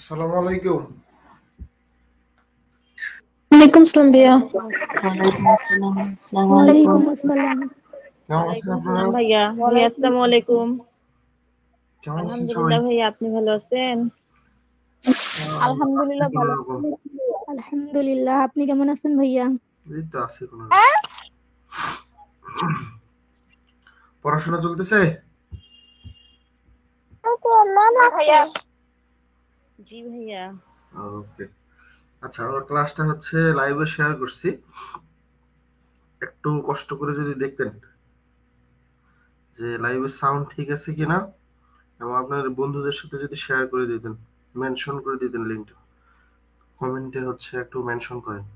আসসালামু আলাইকুম। ওয়ালাইকুম আসসালাম ভাইয়া। ওয়ালাইকুম আসসালাম। আসসালামু ওয়ালাইকুম আলাইকুম। আসসালাম। কেমন আছেন ওয়ালাইকুম আপনারা? সালাম ভাইয়া। ভাইয়া আসসালামু আলাইকুম। কেমন আছেন সবাই? আলহামদুলিল্লাহ ভাইয়া, আপনি ভালো আছেন? আলহামদুলিল্লাহ আছি ভালো। কোনোরকম। আলহামদুলিল্লাহ, আপনি কেমন আছেন ভাইয়া? এই তো আছি কোনোরকম। পড়াশোনা চলতেছে? ভাইয়া জি ভাইয়া। ওকে। আচ্ছা, আমার ক্লাসটা হচ্ছে লাইভে শেয়ার করছি। একটু কষ্ট করে যদি দেখতেন যে লাইভের সাউন্ড ঠিক আছে কিনা, এবং আপনার বন্ধুদের সাথে যদি শেয়ার করে দিতেন, মেনশন করে দিতেন লিংকটা। কমেন্টে হচ্ছে একটু মেনশন করেন।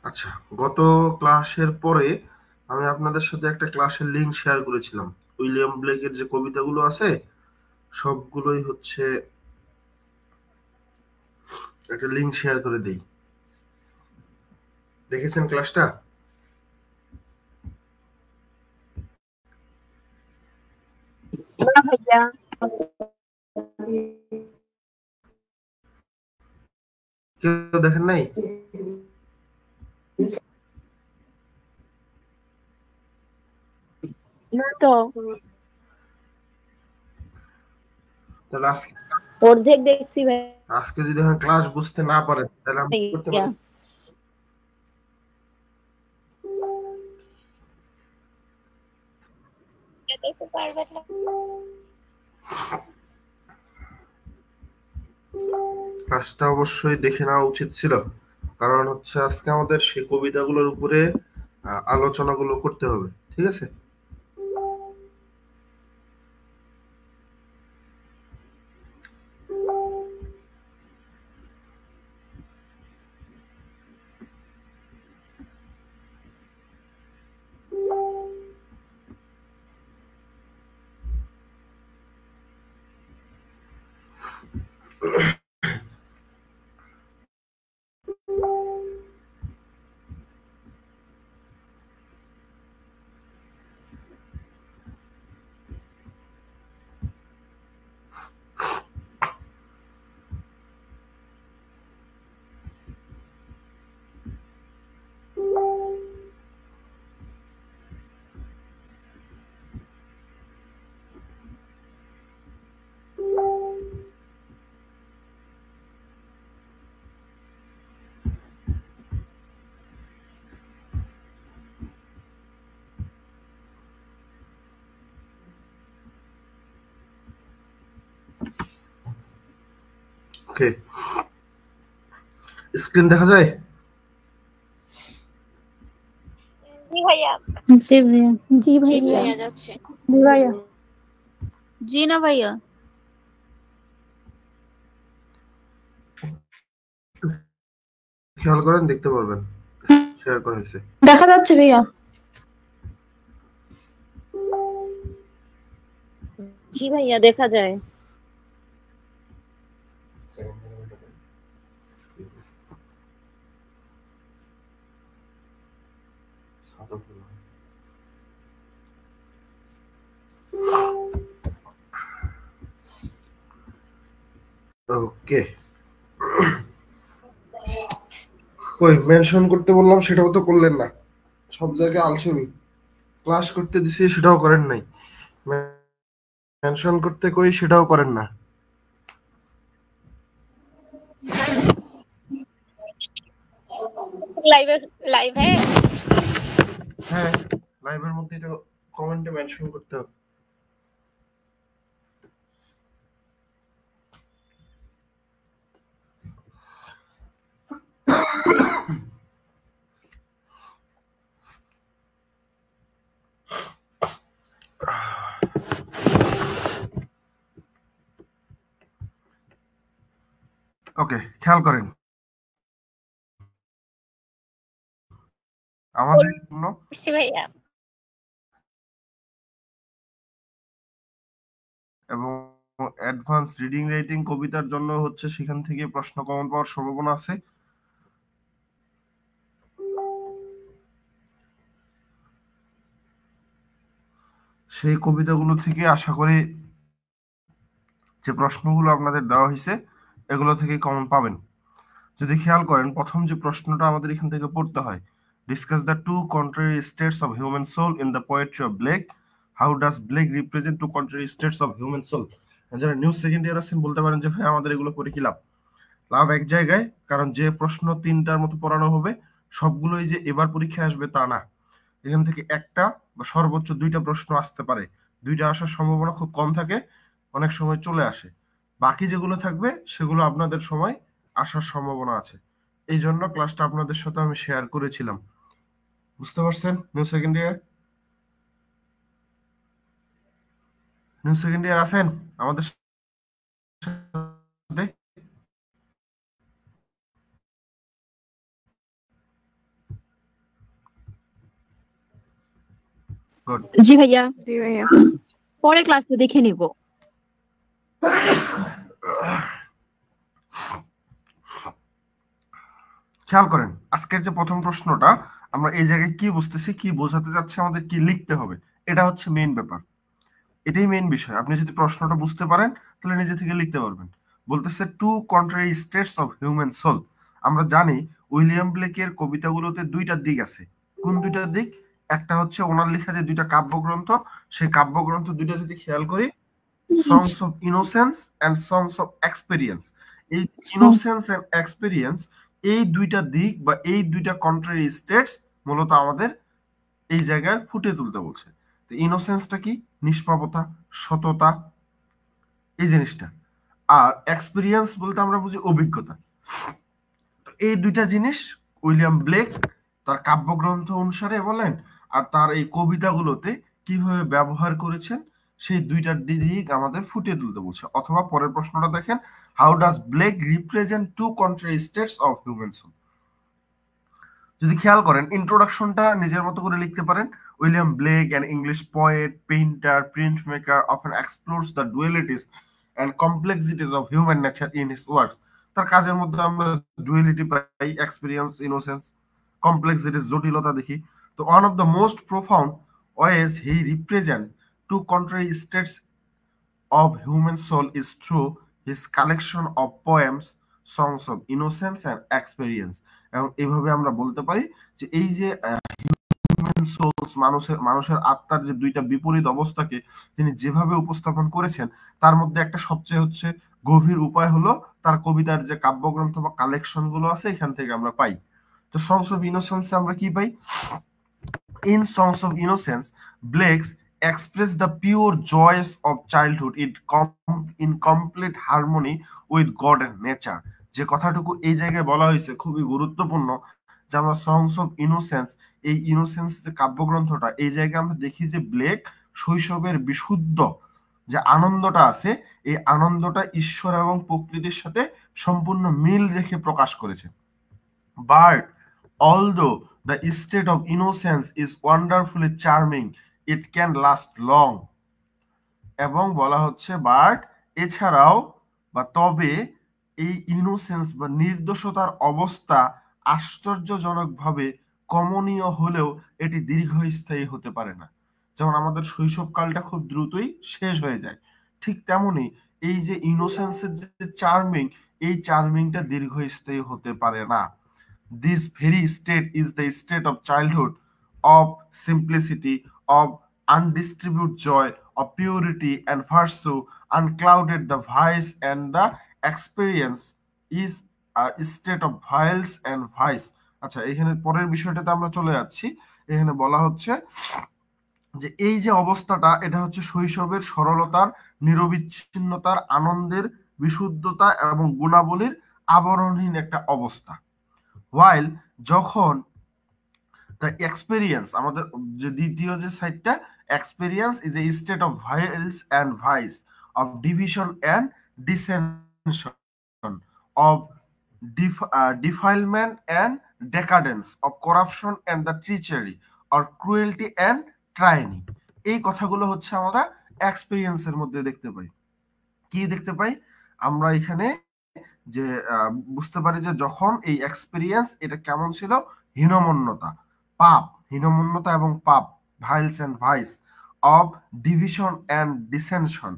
আচ্ছা, গত ক্লাসের পরে আমি আপনাদের সাথে একটা ক্লাসের লিংক শেয়ার করেছিলাম। উইলিয়াম ব্লেকের যে কবিতাগুলো আছে সবগুলোই হচ্ছে একটা লিংক শেয়ার করে দেই। দেখেছেন ক্লাসটা? না ভাইয়া। কেউ দেখেন নাই? না তো, তাহলে আজকে অর্ধেক দেখছি আজকে যদি এখন ক্লাস বুঝতে না পারেন তাহলে আমি কি করতে ভাইয়া। পারি? ক্লাসটা অবশ্যই দেখে নেওয়া উচিত ছিল, কারণ হচ্ছে আজকে আমাদের সেই কবিতাগুলোর উপরে আলোচনাগুলো করতে হবে। ঠিক আছে? ওকে, স্ক্রিন দেখা যায়? জি ভাইয়া। জি ভাইয়া। জি জি ভাইয়া। ভাইয়া যাচ্ছে। জি ভাইয়া। জি না ভাইয়া। খেয়াল করেন, দেখতে পারবেন শেয়ার করা হয়েছে। দেখা যাচ্ছে ভাইয়া। জি ভাইয়া, দেখা যায়। ওকে, ওই মেনশন করতে বললাম সেটাও তো করলেন না। সব জায়গায় আলসেমি। ক্লাস করতে দিছি সেটাও করেন নাই, মেনশন করতে কই সেটাও করেন না। লাইভে হ্যাঁ, লাইভের মধ্যে তো কমেন্টে মেনশন করতে হবে। ওকে, খেয়াল করেন আমাদের জন্য ভাইয়া। এবং অ্যাডভান্স রিডিং রাইটিং কবিতার জন্য হচ্ছে সেখান থেকে প্রশ্ন কমন পাওয়ার সম্ভাবনা আছে। সেই কবিতাগুলো থেকে আশা করি যে প্রশ্নগুলো আপনাদের দেওয়া হয়েছে এগুলো থেকে কমন পাবেন। যদি খেয়াল করেন প্রথম যে প্রশ্নটা আমাদের এখান থেকে পড়তে হয়, discuss the two contrary states of human soul in the poetry of Blake, how does Blake represent two contrary states of human soul. যারা নিউ সেকেন্ড ইয়ার আছেন বলতে পারেন যে ভাই আমাদের এগুলো পড়ে কি লাভ? লাভ এক জায়গায়, কারণ যে প্রশ্ন 3টার মতো পড়ানো হবে সবগুলোই যে এবার পরীক্ষায় আসবে তা না, এখান থেকে একটা বা সর্বোচ্চ 2টা প্রশ্ন আসতে পারে, 2টা আসার সম্ভাবনা খুব কম থাকে, অনেক সময় চলে আসে। বাকি যেগুলো থাকবে সেগুলো আপনাদের সময় আসার সম্ভাবনা আছে। এই জন্য ক্লাসটা আপনাদের সাথে আমি শেয়ার করেছিলাম। বুঝতে পারছেন? নিউ সেকেন্ড ইয়ার আছেন আমাদের সাথে? গুড। জি ভাইয়া, জি ভাইয়া। পরে ক্লাসে দেখে নিব। খেয়াল করেন আজকের যে প্রথম প্রশ্নটা, আমরা এই জায়গায় কি বুঝতেছি, কি বোঝাতে যাচ্ছে, আমাদের কি লিখতে হবে, এটা হচ্ছে মেইন ব্যাপার, এটাই মেইন বিষয়। আপনি যদি প্রশ্নটা বুঝতে পারেন তাহলে নিজে থেকে লিখতে পারবেন। বলতেছে two contrary states of human soul. আমরা জানি উইলিয়াম ব্লেকের কবিতাগুলোতে 2টা দিক আছে। কোন 2টা দিক? একটা হচ্ছে ওনার লেখা যে 2টা কাব্যগ্রন্থ, সেই কাব্যগ্রন্থ 2টা যদি খেয়াল করি, songs of innocence and songs of experience. এই ইনোসেন্স এন্ড এক্সপেরিয়েন্স, এই 2টা দিক বা এই 2টা কন্ট্রারি স্টেটস মূলত আমাদের এই জায়গায় ফুটিয়ে তুলতে বলছে। তো ইনোসেন্সটা কি? নিষ্পাপতা, সততা, এই জিনিসটা। আর এক্সপেরিয়েন্স বলতে আমরা বুঝি অভিজ্ঞতা। এই 2টা জিনিস উইলিয়াম ব্লেক তার কাব্যগ্রন্থ অনুসারে বলেন আর তার এই কবিতাগুলোতে কিভাবে ব্যবহার করেছেন, সেই 2টার দিক আমাদের ফুটিয়ে তুলতে বলছে। অথবা পরের প্রশ্নটা দেখেন, how does Blake represent two contrary states of human soul. যদি খেয়াল করেন ইন্ট্রোডাকশনটা নিজের মতো করে লিখতে পারেন। William Blake, an English poet, painter, printmaker, often explores the dualities and complexities of human nature in his works. তার কাজের মধ্যে আমরা ডুয়ালিটি পাই, এক্সপেরিয়েন্স, ইনোসেন্স, কমপ্লেক্সিটিস, জটিলতা দেখি। তো one of the most profound ways he represent two contrary states of human soul is through his collection of poems, songs of innocence and experience. এবং এইভাবে আমরা বলতে পারি যে এই যে হিউম্যান সোলস, মানুষের আত্মার যে 2টা বিপরীত অবস্থাকে তিনি যেভাবে উপস্থাপন করেছেন, তার মধ্যে একটা সবচেয়ে হচ্ছে গভীর উপায় হলো তার কবিতার যে কাব্যগ্রন্থ বা কালেকশন গুলো আছে এখান থেকে আমরা পাই। তো সংস অফ ইনোসেন্স আমরা কি পাই? In Songs of Innocence, Blake expressed the pure joys of childhood in complete harmony with God and nature. যে কথাটুকু এই জায়গায় বলা হয়েছে খুবই গুরুত্বপূর্ণ, যে আমরা সংস অফ ইনোসেন্স, এই ইনোসেন্স যে কাব্যগ্রন্থটা, এই জায়গায় আমরা দেখি যে ব্লেক শৈশবের বিশুদ্ধ যে আনন্দটা আছে, এই আনন্দটা ঈশ্বর এবং প্রকৃতির সাথে সম্পূর্ণ মিল রেখে প্রকাশ করেছে। But although the state of innocence is wonderfully charming, it can last long. এবং বলা হচ্ছে বাট এছাড়াও বা তবে এই ইনোসেন্স বা নির্দোষতার অবস্থা আশ্চর্যজনকভাবে কমনীয় হলেও এটি দীর্ঘস্থায়ী হতে পারে না। যেমন আমাদের শৈশবকালটা খুব দ্রুতই শেষ হয়ে যায়, ঠিক তেমনি এই যে ইনোসেন্সের যে চার্মিং, এই চার্মিংটা দীর্ঘস্থায়ী হতে পারে না। This very state is the state of childhood, of simplicity, of undistributed joy, of purity and virtue, unclouded the vice, and the experience is a state of vice and vice. আচ্ছা, এখানে পরের বিষয়টাতে আমরা চলে যাচ্ছি। এখানে বলা হচ্ছে যে এই যে অবস্থাটা, এটা হচ্ছে শৈশবের সরলতার, নিরবিচ্ছিন্নতার, আনন্দের, বিশুদ্ধতা এবং গুণাবলীর আবরণহীন একটা অবস্থা। while যখন the experience, আমাদের যে দ্বিতীয় যে সাইডটা, experience is a state of vice and vice, of division and dissension, of defilement and decadence, of corruption and the treachery, or cruelty and tyranny. এই কথাগুলো হচ্ছে আমরা এক্সপেরিয়েন্সের মধ্যে দেখতে পাই। কি দেখতে পাই আমরা এখানে? যে বুঝতে পারি যে যখন এই এক্সপেরিয়েন্স, এটা কেমন ছিল? হীনমন্যতা, পাপ, হীনমন্যতা এবং পাপ, wiles and vice, of division and dissension,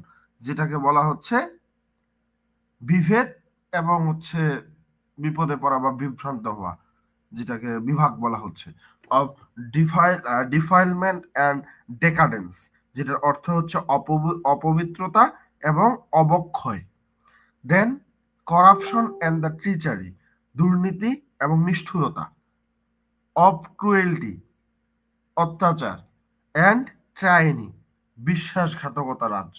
যেটাকে বলা হচ্ছে বিভেদ এবং হচ্ছে বিপদে পড়া বা বিভ্রান্ত হওয়া, যেটাকে বিভাগ বলা হচ্ছে। অফ ডিফাইলমেন্ট অ্যান্ড ডেকাডেন্স, যেটার অর্থ হচ্ছে অপবিত্রতা এবং অবক্ষয়। দেন করাপশন অ্যান্ড দ্য ট্রিচারি, দুর্নীতি এবং নিষ্ঠুরতা। অফ ক্রুয়েলটি, অত্যাচার। অ্যান্ড ট্রাইনি, বিশ্বাসঘাতকতা রাজ্য।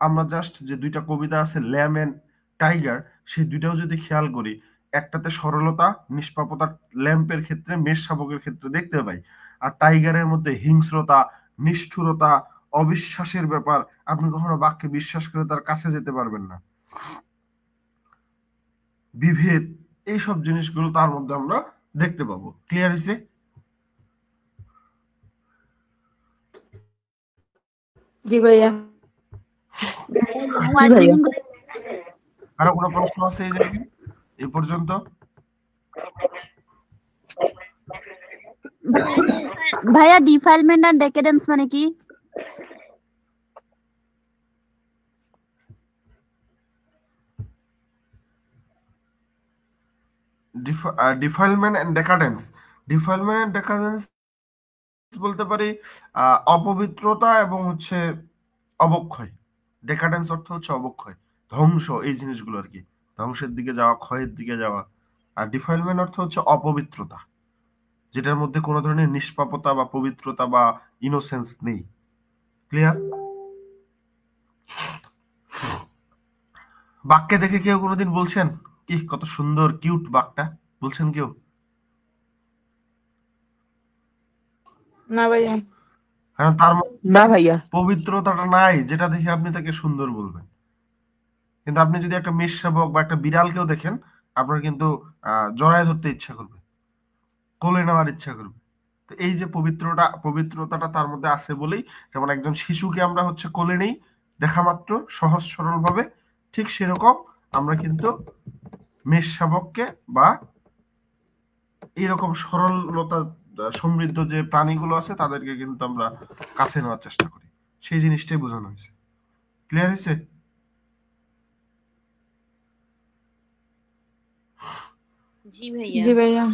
আমরা জাস্ট যে দুইটা কবিতা আছে ল্যাম এন্ড টাইগার, সেই দুইটাও যদি খেয়াল করি, একটাতে সরলতা নিষ্পাপতা ল্যাম্পের ক্ষেত্রে, মেষ শাবকের ক্ষেত্রে দেখতে পাই, আর টাইগারের মধ্যে হিংস্রতা, নিষ্ঠুরতা, অবিশ্বাসের ব্যাপার। আপনি কখনো বাক্যে বিশ্বাস করে তার কাছে যেতে পারবেন না। বিভেদ, এইসব জিনিসগুলো তার মধ্যে আমরা দেখতে পাবো। ক্লিয়ার হয়েছে? জি ভাইয়া। আরো কোনো প্রশ্ন আছে এই জায়গায় এই পর্যন্ত? ভাইয়া ডিফাইলমেন্ট এন্ড ডেকেডেন্স মানে কি? ডিফাইলমেন্ট এন্ড ডেকাডেন্স, ডিফাইলমেন্ট এন্ড ডেকাডেন্স বলতে পারি অপবিত্রতা এবং হচ্ছে অবক্ষয়। ডেকাডেন্স অর্থ হচ্ছে অবক্ষয়, ধ্বংস, এই জিনিসগুলো আর কি, ধ্বংসের দিকে যাওয়া, ক্ষয়ের দিকে যাওয়া। আর ডিফাইলমেন্ট অর্থ হচ্ছে অপবিত্রতা, যেটার মধ্যে কোনো ধরনের নিষ্পাপতা বা পবিত্রতা বা ইনোসেন্স নেই। ক্লিয়ার? বাক্যে দেখে কেউ কোনোদিন বলছেন কি কত সুন্দর কিউট বাক্যটা, বলছেন কেউ? না ভাইয়া। কারণ তার না ভাইয়া। পবিত্রতাটা নাই, যেটা দেখে আপনি তাকে সুন্দর বলবেন। কিন্তু আপনি যদি একটা মেষ শাবক বা একটা বিড়ালকেও দেখেন, আপনার কিন্তু জড়ায় ধরতে ইচ্ছা করবে, কোলে নেওয়ার ইচ্ছা করবে। তো এই যে পবিত্রতাটা তার মধ্যে আছে বলেই, যেমন একজন শিশুকে আমরা হচ্ছে কোলে নেই দেখা মাত্র সহজ সরল ভাবে, ঠিক সেরকম আমরা কিন্তু মেষ শাবককে বা এইরকম সরলতা সমৃদ্ধ যে প্রাণীগুলো আছে তাদেরকে কিন্তু আমরা কাছে নেওয়ার চেষ্টা করি। সেই জিনিসটাই বোঝানো হয়েছে। ক্লিয়ার হয়েছে? জি ভাইয়া। জি ভাইয়া।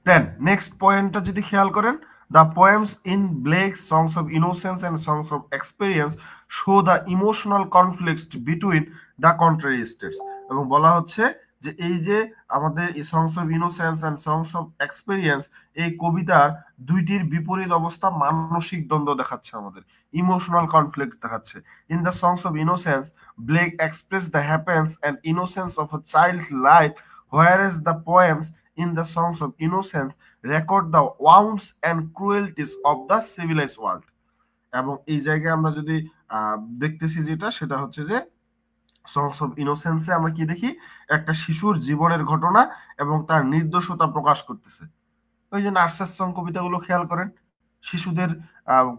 দেন নেক্সট পয়েন্টটা যদি খেয়াল করেন, the poems in Blake's Songs of Innocence and Songs of Experience show the emotional conflicts between the contrary states। এবং বলা হচ্ছে যে এই যে আমাদের এই songs of innocence and songs of experience, এই কবিতার দুইটির বিপরীত অবস্থা, মানসিক দ্বন্দ্ব দেখাচ্ছে, আমাদের ইমোশনাল কনফ্লিক্ট দেখাচ্ছে। In the songs of innocence, Blake express the happiness and innocence of a child life, whereas the poems in the songs of innocence record the wounds and cruelties of the civilized world। এবং এই জায়গায় আমরা যদি দেখতেছি যেটা, সেটা হচ্ছে যে সংস অফ ইনোসেন্সে আমরা কি দেখি, একটা শিশুর জীবনের ঘটনা এবং তার নির্দোষতা প্রকাশ করতেছে। ওই যে নার্সেস সং কবিতাগুলো খেয়াল করেন, শিশুদের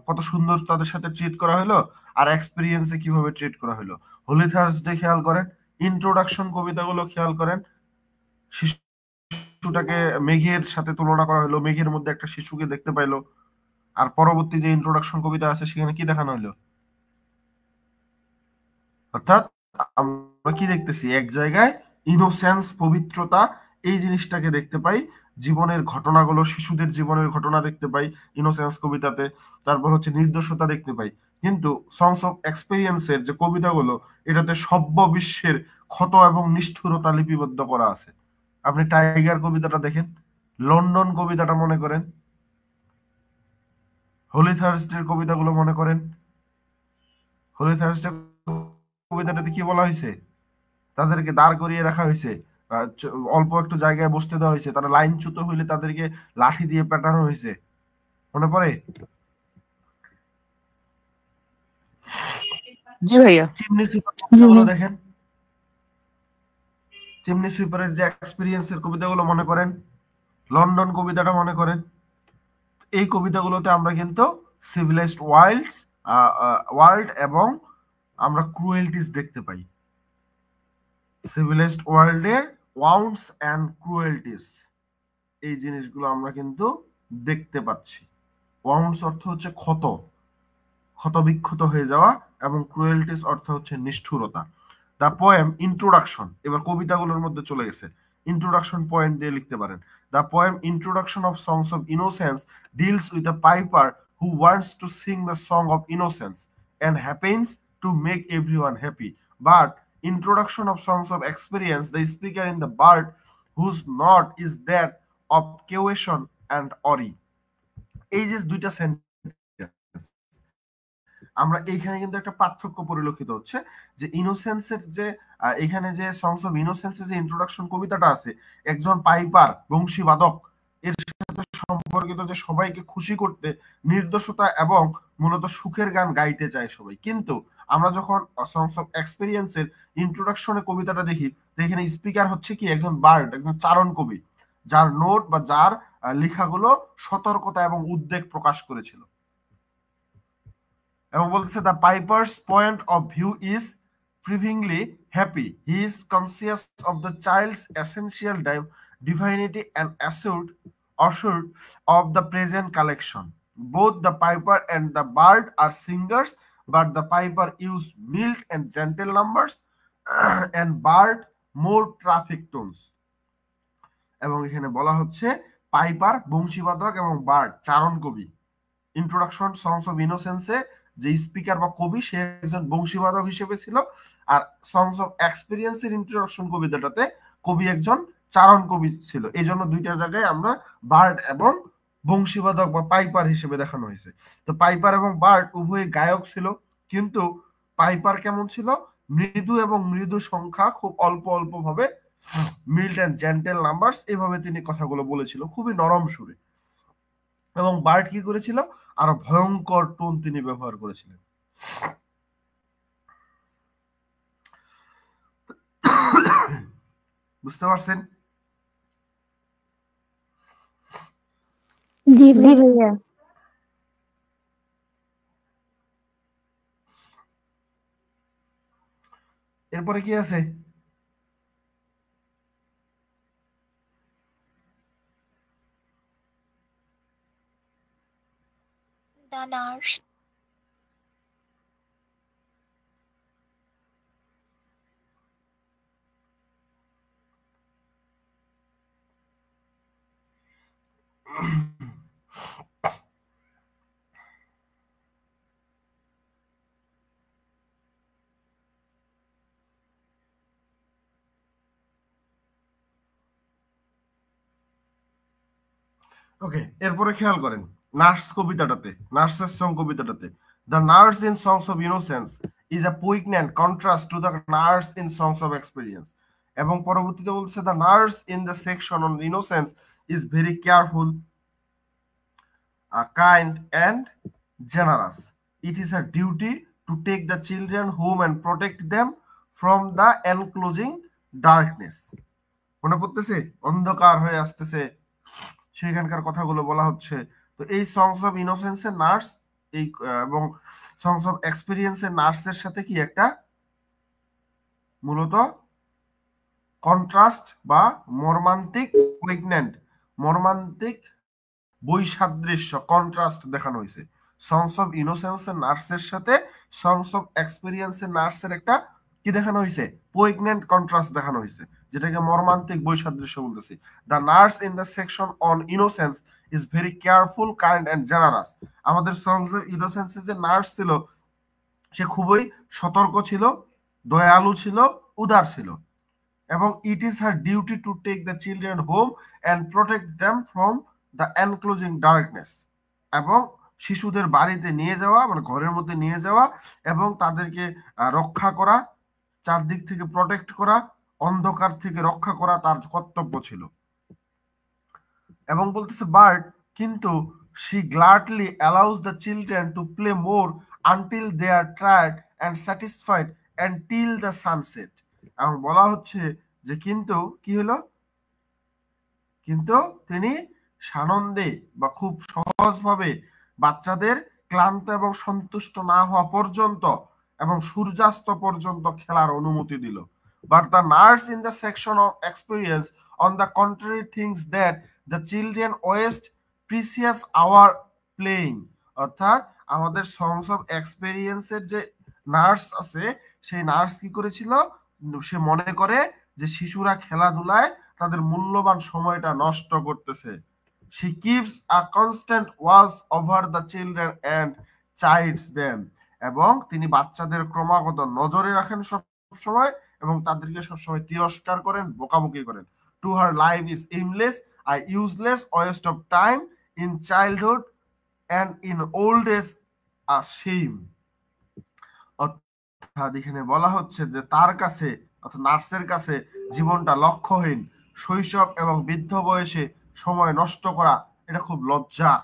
কত সুন্দর তাদের সাথে ট্রিট করা হলো, আর এক্সপেরিয়েন্সে কিভাবে ট্রিট করা হলো। হোলি থার্সডে খেয়াল করেন, ইন্ট্রোডাকশন কবিতাগুলো খেয়াল করেন, শিশুটাকে মেঘের সাথে তুলনা করা হলো, মেঘের মধ্যে একটা শিশুকে দেখতে পাইলো। আর পরবর্তী যে ইন্ট্রোডাকশন কবিতা আছে সেখানে কি দেখানো হলো, অর্থাৎ আমরা কি দেখতেছি, এক জায়গায় ইনোসেন্স, পবিত্রতা, এই জিনিসটাকে দেখতে পাই, জীবনের ঘটনাগুলো, শিশুদের জীবনের ঘটনা দেখতে পাই ইনোসেন্স কবিতাতে। তারপর হচ্ছে নির্দোষতা দেখতে পাই। কিন্তু সংস অফ এক্সপেরিয়েন্সের যে কবিতাগুলো, এটাতে সভ্য বিশ্বের ক্ষত এবং নিষ্ঠুরতা লিপিবদ্ধ করা আছে। আপনি টাইগার কবিতাটা দেখেন, লন্ডন কবিতাটা মনে করেন, হোলি থার্সডে কবিতাগুলো মনে করেন। হোলি থার্সডে কবিতাটাতে কি বলা হয়েছে, তাদেরকে দাঁড় করিয়ে রাখা হয়েছে, অল্প একটু জায়গায় বসতে দেওয়া হয়েছে, তারা লাইনচ্যুত হইলে তাদেরকে লাঠি দিয়ে পেটানো হয়েছে, মনে পড়ে? জি ভাইয়া। চিমনি সুইপার দেখেন, চিমনি সুইপারের যে এক্সপেরিয়েন্সের কবিতাগুলো মনে করেন, লন্ডন কবিতাটা মনে করেন। এই কবিতাগুলোতে আমরা কিন্তু সিভিলাইজড ওয়ার্ল্ড এবং আমরা ক্রুয়েলটিস দেখতে পাই। সিভিলাইজড ওয়ার্ল্ডের ওয়াউন্ডস এন্ড ক্রুয়েলটিস, এই জিনিসগুলো আমরা কিন্তু দেখতে পাচ্ছি। ওয়াউন্ডস অর্থ হচ্ছে ক্ষত, ক্ষতবিক্ষত হয়ে যাওয়া, এবং ক্রুয়েলটিস অর্থ হচ্ছে নিষ্ঠুরতা। দ্য পোয়েম ইন্ট্রোডাকশন, এবার কবিতাগুলোর মধ্যে চলে গেছে, ইন্ট্রোডাকশন পয়েন্ট দিয়ে লিখতে পারেন। The poem introduction of songs of innocence deals with a piper who wants to sing the song of innocence and happens to make everyone happy. But introduction of songs of experience, the speaker in the bard whose note is that of cohesion and ori. এই যে দুইটা sentence, আমরা এইখানে কিন্তু একটা পার্থক্য পরিলক্ষিত হচ্ছে যে ইনোসেন্সের যে এখানে যে সংস অফ ইনোসেন্সের যে ইন্ট্রোডাকশন কবিতাটা আছে, একজন পাইপার বংশীবাদক এর সাথে সম্পর্কিত, যে সবাইকে খুশি করতে নির্দোষতা এবং মূলত সুখের গান গাইতে চায় সবাই। কিন্তু আমরা যখন সংস অফ এক্সপেরিয়েন্সের ইন্ট্রোডাকশনে কবিতাটা দেখি, এখানে স্পিকার হচ্ছে কি একজন বার্ড, একজন চারণ কবি, যার নোট বা যার লেখাগুলো সতর্কতা এবং উদ্বেগ প্রকাশ করেছিল। এবং বলতেছে the piper's point of view is prevailingly happy, he is conscious of the child's essential divinity and assured of the present collection. Both the piper and the bard are singers, but the piper use mild and gentle numbers and bard more traffic tones. এবং এখানে বলা হচ্ছে piper বংশীবাদক এবং bird চারণ কবি। Introduction songs of ইনোসেন্সে যে speaker বা কবি সে একজন বংশীবাদক হিসেবে ছিল, আর সংস অফ এক্সপেরিয়েন্সের ইন্ট্রোডাকশন কবিতাটাতে কবি একজন চারণ কবি ছিল। এই জন্য দুইটা জায়গায় আমরা বার্ড এবং বংশীবাদক বা পাইপার হিসেবে দেখানো হয়েছে। তো পাইপার এবং বার্ড উভয় গায়ক ছিল, কিন্তু পাইপার কেমন ছিল? মৃদু এবং মৃদু সংখ্যা, খুব অল্প অল্প ভাবে, মিল্ড এন্ড জেন্টেল নাম্বারস, এভাবে তিনি কথাগুলো বলেছিল খুবই নরম সুরে। এবং বার্ড কি করেছিল? আরো ভয়ঙ্কর টোন তিনি ব্যবহার করেছিলেন। বুঝতে পারছেন? জি জি ভাইয়া। এরপরে কি আছে? The nurse. ওকে, এরপরে খেয়াল করেন নার্স কবিতাটাতে, নার্সের সং কবিতাটাতে, the nurse in songs of innocence is a poignant contrast to the nurse in songs of experience. এবং পরবর্তীতে বলছে the nurse in the section on innocence is very careful, kind and generous. It is her duty to take the children home and protect them from the enclosing darkness. মনে পড়তেছে? অন্ধকার হয়ে আসতেছে, সেখানকার কথাগুলো বলা হচ্ছে। তো এই সংস অফ ইনোসেন্সের নার্স এই এবং সংস অফ এক্সপেরিয়েন্সের নার্সের সাথে কি একটা মূলত কন্ট্রাস্ট বা মর্মান্তিক প্রেগন্যান্ট, মর্মান্তিক বৈসাদৃশ্য, কন্ট্রাস্ট দেখানো হয়েছে। সংস অফ ইনোসেন্সের নার্সের সাথে সংস অফ এক্সপেরিয়েন্সের নার্সের একটা কি দেখানো হয়েছে? পোইগন্যান্ট কন্ট্রাস্ট দেখানো হয়েছে, যেটাকে মর্মান্তিক বৈসাদৃশ্য বলতেছি। The nurse in the section on innocence is very careful, kind and generous. আমাদের সংস অফ ইনোসেন্সের যে নার্স ছিল সে খুবই সতর্ক ছিল, দয়ালু ছিল, উদার ছিল। এবং it is her duty to take the children home and protect them from the enclosing darkness. এবং শিশুদের বাড়িতে নিয়ে যাওয়া, মানে ঘরের মধ্যে নিয়ে যাওয়া এবং তাদেরকে রক্ষা করা, চারদিক থেকে প্রোটেক্ট করা, অন্ধকার থেকে রক্ষা করা তার কর্তব্য ছিল। এবং বলতেছে বার্ড কিন্তু she gladly allows the children to play more until they are tired and satisfied until the sunset. এবং বলা হচ্ছে যে কিন্তু কি হলো, কিন্তু তিনি সানন্দে বা খুব সহজভাবে বাচ্চাদের ক্লান্ত এবং সন্তুষ্ট না হওয়া পর্যন্ত এবং সূর্যাস্ত পর্যন্ত খেলার অনুমতি দিল। But the nurse in the section of experience on the contrary thinks that the children waste precious hour playing, অর্থাৎ আমাদের সংস অফ এক্সপেরিয়েন্সের যে নার্স আছে সেই নার্স কি করেছিল, সে মনে করে যে শিশুরা খেলাধুলায় তাদের মূল্যবান সময়টা নষ্ট করতেছে। She keeps a constant watch over the children and chides them, এবং তিনি বাচ্চাদের ক্রমাগত নজরে রাখেন সব সময় এবং তাদেরকে সবসময় তিরস্কার করেন, বকাবকি করেন। To her life is aimless, a useless waste of time in childhood and in old age a shame. অর্থাৎ এখানে বলা হচ্ছে যে তার কাছে অর্থাৎ নার্সের কাছে জীবনটা লক্ষ্যহীন, শৈশব এবং বৃদ্ধ বয়সে সময় নষ্ট করা এটা খুব লজ্জার।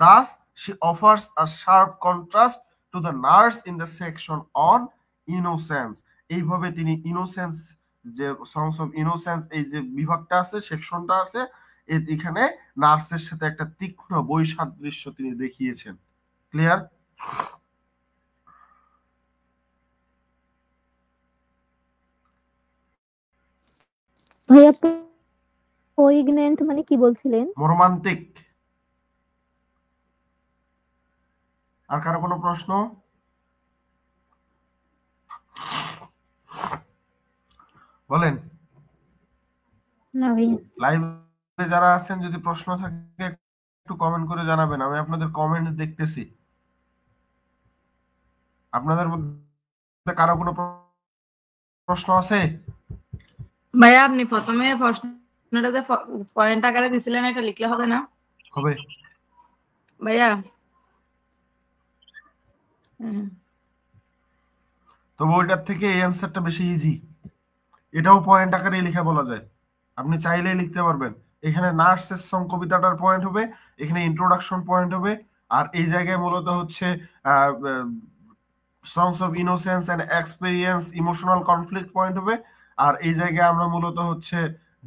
Thus she offers a sharp contrast to the nurse in the section on innocence. এইভাবে তিনি ইনোসেন্স, যে সংস অফ ইনোসেন্স এই যে বিভাগটা আছে, সেকশনটা আছে, এখানে নার্সের সাথে একটা তীক্ষ্ণ বৈসাদৃশ্য তিনি দেখিয়েছেন। ক্লিয়ার? ভাইয়া পোইগনেন্ট মানে কি বলছিলেন? মর্মান্তিক। আর কারো কোনো প্রশ্ন? বলেন। না ভাইয়া। লাইভে যারা আছেন যদি প্রশ্ন থাকে একটু কমেন্ট করে জানাবেন, আমি আপনাদের কমেন্ট দেখতেছি। আপনাদের মধ্যে কারো কোনো প্রশ্ন আছে? ভাইয়া আপনি প্রথমে প্রশ্নটা যে পয়েন্ট আকারে দিছিলেন এটা লিখলে হবে না? হবে ভাইয়া। তবে ওইটার থেকে এই অ্যান্সারটা বেশি ইজি। এটাও পয়েন্ট আকারে লেখা বলা যায়, আপনি চাইলেই লিখতে পারবেন। এখানে নার্সের সং কবিতাটার পয়েন্ট হবে, এখানে ইন্ট্রোডাকশন পয়েন্ট হবে, আর এই জায়গায় মূলত হচ্ছে songs of innocence and experience emotional conflict point হবে, আর এই জায়গায় আমরা মূলত হচ্ছে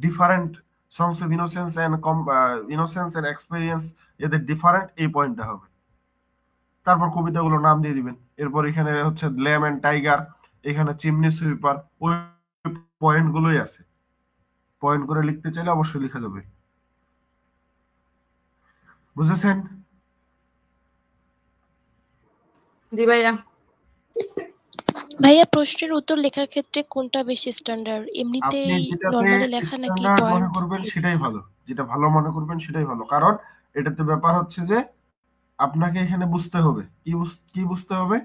different songs of innocence and experience এদের ডিফারেন্ট এই পয়েন্টটা হবে। তারপর কবিতাগুলোর নাম দিয়ে দিবেন। এরপর এখানে হচ্ছে ল্যাম এন্ড টাইগার, এখানে চিমনি সুইপার, ওই পয়েন্ট গুলোই আছে। পয়েন্ট করে লিখতে চাইলে অবশ্যই লেখা যাবে। বুঝেছেন? জি ভাইয়া। ভাইয়া প্রশ্নের উত্তর লেখার ক্ষেত্রে কোনটা বেশি স্ট্যান্ডার্ড, এমনিতেই আপনি যেটাতে নরমালি লেখা নাকি স্ট্যান্ডার্ড মনে পয়েন্ট? করবেন সেটাই ভালো, যেটা ভালো মনে করবেন সেটাই ভালো। কারণ এটাতে ব্যাপার হচ্ছে যে আপনাকে এখানে বুঝতে হবে কি বুঝতে হবে,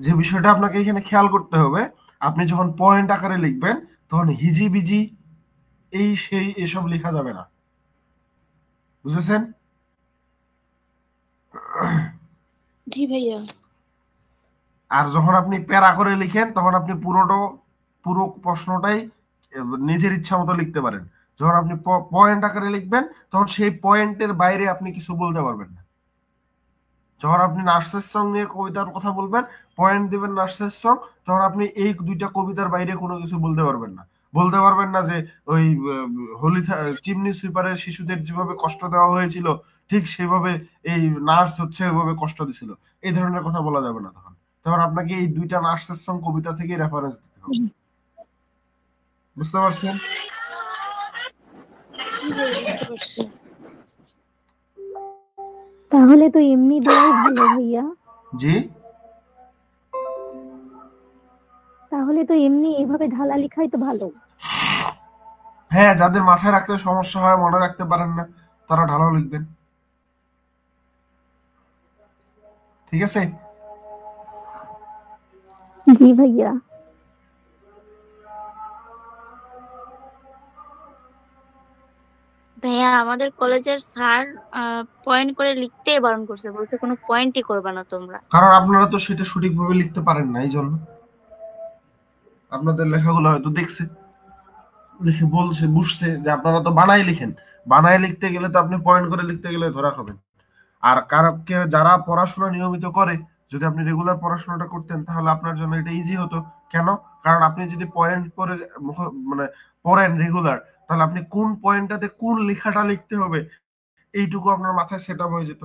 যে বিষয়টা আপনাকে এখানে খেয়াল করতে হবে। আপনি যখন পয়েন্ট আকারে লিখবেন তখন হিজিবিজি এই সেই এসব লেখা যাবে না। বুঝেছেন? জি ভাইয়া। আর যখন আপনি প্যারা করে লিখেন তখন আপনি পুরো প্রশ্নটাই নিজের ইচ্ছা মতো লিখতে পারেন। যখন আপনি পয়েন্ট আকারে লিখবেন তখন সেই পয়েন্টের বাইরে আপনি কিছু বলতে পারবেন না। যখন আপনি নার্সেস সং নিয়ে কবিতার কথা বলবেন, পয়েন্ট দিবেন নার্সেস সং, তখন আপনি এই দুইটা কবিতার বাইরে কোনো কিছু বলতে পারবেন না। বলতে পারবেন না যে ওই চিমনি সুইপারের শিশুদের যেভাবে কষ্ট দেওয়া হয়েছিল ঠিক সেভাবে এই নার্স হচ্ছে ওইভাবে কষ্ট দিছিল, এই ধরনের কথা বলা যাবে না। তখন আপনাকে এই দুইটা নার্সেস সং কবিতা থেকে রেফারেন্স দিতে হবে। বুঝতে পারছেন? তাহলে তো এমনি দেওয়াই ভালো ভাইয়া। জি, তাহলে তো এমনি এইভাবে ঢালা লেখাই তো ভালো। হ্যাঁ, যাদের মাথায় রাখতে সমস্যা হয়, মনে রাখতে পারেন না, তারা ঢালাও লিখবেন। ঠিক আছে? জি ভাইয়া। ভাইয়া আমাদের কলেজের স্যার পয়েন্ট করে লিখতে বারণ করছে, বলছে কোনো পয়েন্টই করবে না তোমরা। কারণ আপনারা তো সেটা সঠিকভাবে লিখতে পারেন না, এই জন্য। আপনাদের লেখাগুলো হয়তো দেখছে, লিখে বলছে, বুঝছে যে আপনারা তো বানায় লিখেন। বানায় লিখতে গেলে তো আপনি পয়েন্ট করে লিখতে গেলে ধরা খাবেন। আর কারকে যারা পড়াশোনা নিয়মিত করে, যদি আপনি রেগুলার পড়াশোনাটা করতেন তাহলে আপনার জন্য এটা ইজি হতো। কেন? কারণ আপনি যদি পয়েন্ট করে মানে পড়েন রেগুলার, তাহলে আপনি কোন পয়েন্টটাতে কোন লেখাটা লিখতে হবে এইটুকু আপনার মাথায় সেট আপ হয়ে যেত।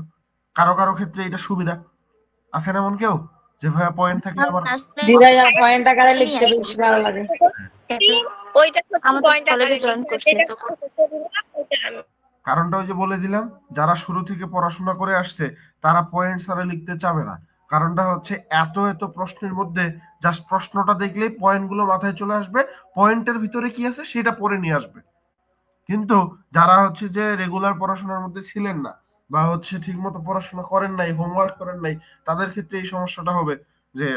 কারো কারো ক্ষেত্রে এটা সুবিধা। আছেন এমন কেউ? যে ভাইয়া পয়েন্ট থাকলে আবার আসলে জি ভাইয়া পয়েন্ট আকারে আমি লিখতে বেশি ভালো লাগে। ওইটা আমাদের পয়েন্ট কলেজে আকারে জয়েন লিখতে, করছে যেটা তখন। কারণটা ওই যে বলে দিলাম, যারা শুরু থেকে পড়াশোনা করে আসছে তারা পয়েন্ট ছাড়া লিখতে চাবে না। কারণটা হচ্ছে এত এত প্রশ্নের মধ্যে জাস্ট প্রশ্নটা দেখলেই পয়েন্টগুলো মাথায় চলে আসবে, পয়েন্টের ভিতরে কি আছে সেটা পড়ে নিয়ে আসবে। কিন্তু যারা হচ্ছে যে রেগুলার পড়াশোনার মধ্যে ছিলেন না বা হচ্ছে ঠিক মতো পড়াশোনা করেন নাই, হোমওয়ার্ক করেন নাই, তাদের ক্ষেত্রে এই সমস্যাটা হবে যে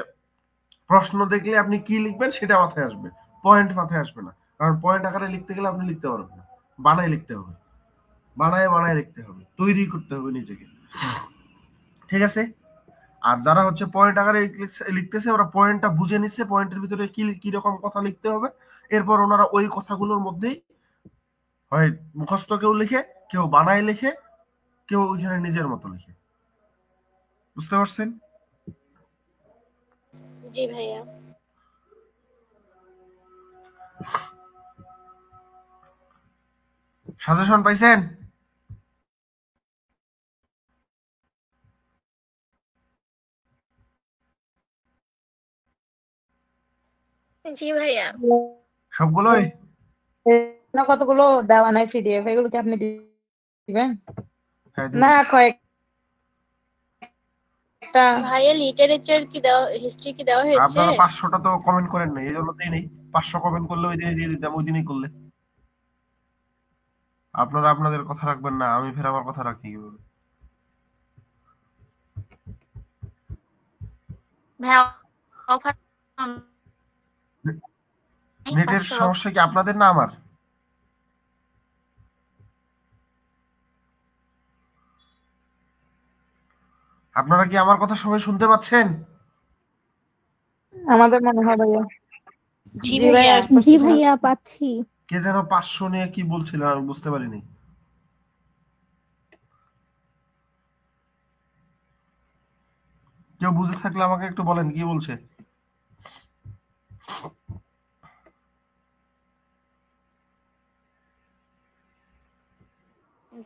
প্রশ্ন দেখলে আপনি কি লিখবেন সেটা মাথায় আসবে, পয়েন্ট মাথায় আসবে না। কারণ পয়েন্ট আকারে লিখতে গেলে আপনি লিখতে পারবেন না, বানায় লিখতে হবে, বানায় বানায় লিখতে হবে, তৈরি করতে হবে নিজেকে। ঠিক আছে? আর যারা হচ্ছে পয়েন্ট আকারে লিখতেছে ওরা পয়েন্টটা বুঝে নিচ্ছে, পয়েন্টের ভিতরে কি কি রকম কথা লিখতে হবে, এরপর ওনারা ওই কথাগুলোর মধ্যেই হয় মুখস্থ কেউ লিখে, কেউ বানায় লিখে, কেউ ওইখানে নিজের মতো লিখে। বুঝতে পারছেন? জি ভাইয়া। সাজেশন পাইছেন? জি ভাইয়া। সবগুলোই? কতগুলো দেওয়া নাই পিডিএফ, এগুলো কি আপনি দিবেন? হ্যাঁ, না কয়েকটা ভাইয়া লিটারেচার কি দেওয়া, হিস্ট্রি কি দেওয়া হয়েছে? আপনারা 500টা তো কমেন্ট করেন না, এই জন্য দেই নেই। 500 কমেন্ট করলে ওই দিয়ে দিতাম, ওই দিনই করলে। আপনারা আপনাদের কথা রাখবেন না, আমি ফের আমার কথা রাখি কিভাবে? ভাইয়া অফার নেটের সমস্যা কি আপনাদের না আমার? আপনারা কি আমার কথা সবাই শুনতে পাচ্ছেন? আমাদের মনে হয় ভাইয়া। জি জি ভাইয়া ভাইয়া। জি ভাইয়া পাচ্ছি। কে যেন 500 নিয়ে কি বলছিলেন আমি বুঝতে পারিনি। কেউ বুঝে থাকলে আমাকে একটু বলেন কি বলছে।